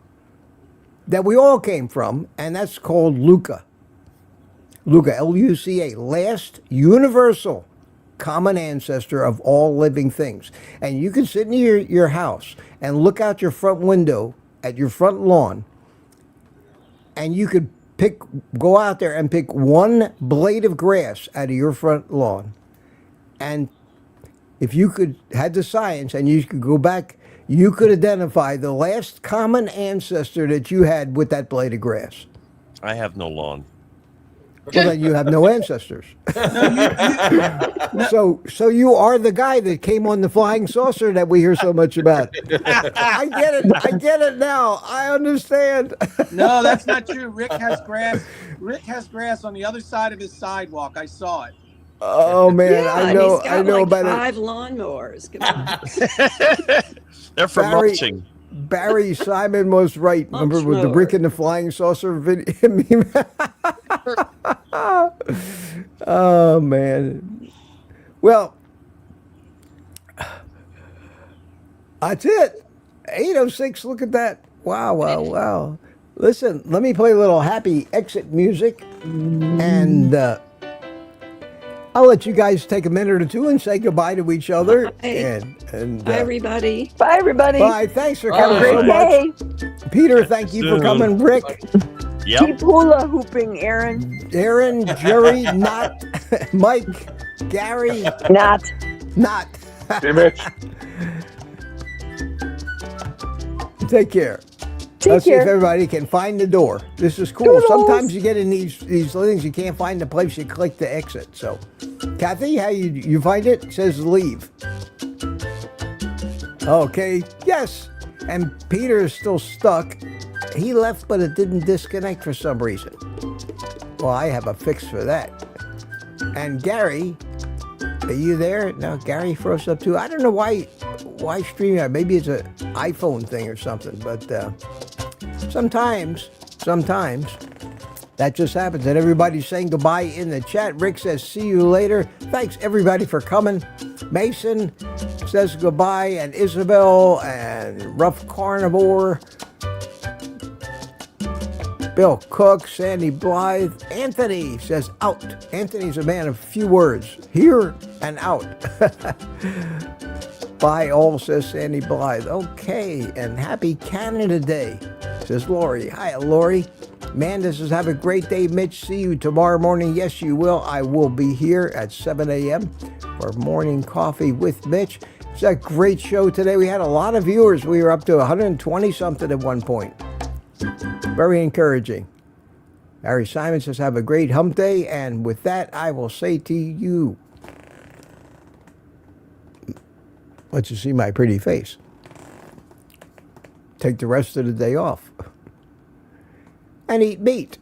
that we all came from, and that's called LUCA. LUCA, L-U-C-A, last universal common ancestor of all living things. And you can sit in your house and look out your front window at your front lawn, and you could go out there and pick one blade of grass out of your front lawn. And if you had the science and you could go back, you could identify the last common ancestor that you had with that blade of grass. I have no lawn. Well, then you have no ancestors. So you are the guy that came on the flying saucer that we hear so much about. I get it now. I understand. No, that's not true. Rick has grass. Rick has grass on the other side of his sidewalk. I saw it. Oh man, Yeah, I and know. he's got I know like about 5 lawnmowers. Come on. They're for Barry- mulching. Barry Simon was right. Remember with the mower. Rick and the flying saucer video? Oh man. Well, that's it. 8:06. Look at that. Wow. Listen, let me play a little happy exit music, and I'll let you guys take a minute or two and say goodbye to each other. Bye. And Bye, everybody. Bye, everybody. bye. Thanks for Bye. coming so Great much. day. Peter, thank you for Soon. coming. Rick, Yep. Keep hula hooping, Aaron. Aaron, Jerry, not Mike, Gary, Not. not. Hey, Mitch. Take care. Take Let's see if care. everybody can find the door. This is cool. Toodles. Sometimes you get in these things, you can't find the place you click to exit. So, Kathy, how you find it? It says leave. Okay. Yes. And Peter is still stuck. He left, but it didn't disconnect for some reason. Well, I have a fix for that. And Gary, are you there? No, Gary froze up too. I don't know why StreamYard. Maybe it's an iPhone thing or something. But sometimes that just happens. And everybody's saying goodbye in the chat. Rick says, see you later. Thanks, everybody, for coming. Mason says goodbye. And Isabel and Rough Carnivore. Bill Cook, Sandy Blythe. Anthony says out. Anthony's a man of few words. Here and out. Bye all, says Sandy Blythe. Okay, and happy Canada Day, says Lori. Hi, Lori. Amanda says, have a great day, Mitch. See you tomorrow morning. Yes, you will. I will be here at 7 a.m. for Morning Coffee with Mitch. It's a great show today. We had a lot of viewers. We were up to 120-something at one point. Very encouraging. Harry Simon says, have a great hump day. And with that, I will say to you, let you see my pretty face. Take the rest of the day off and eat meat.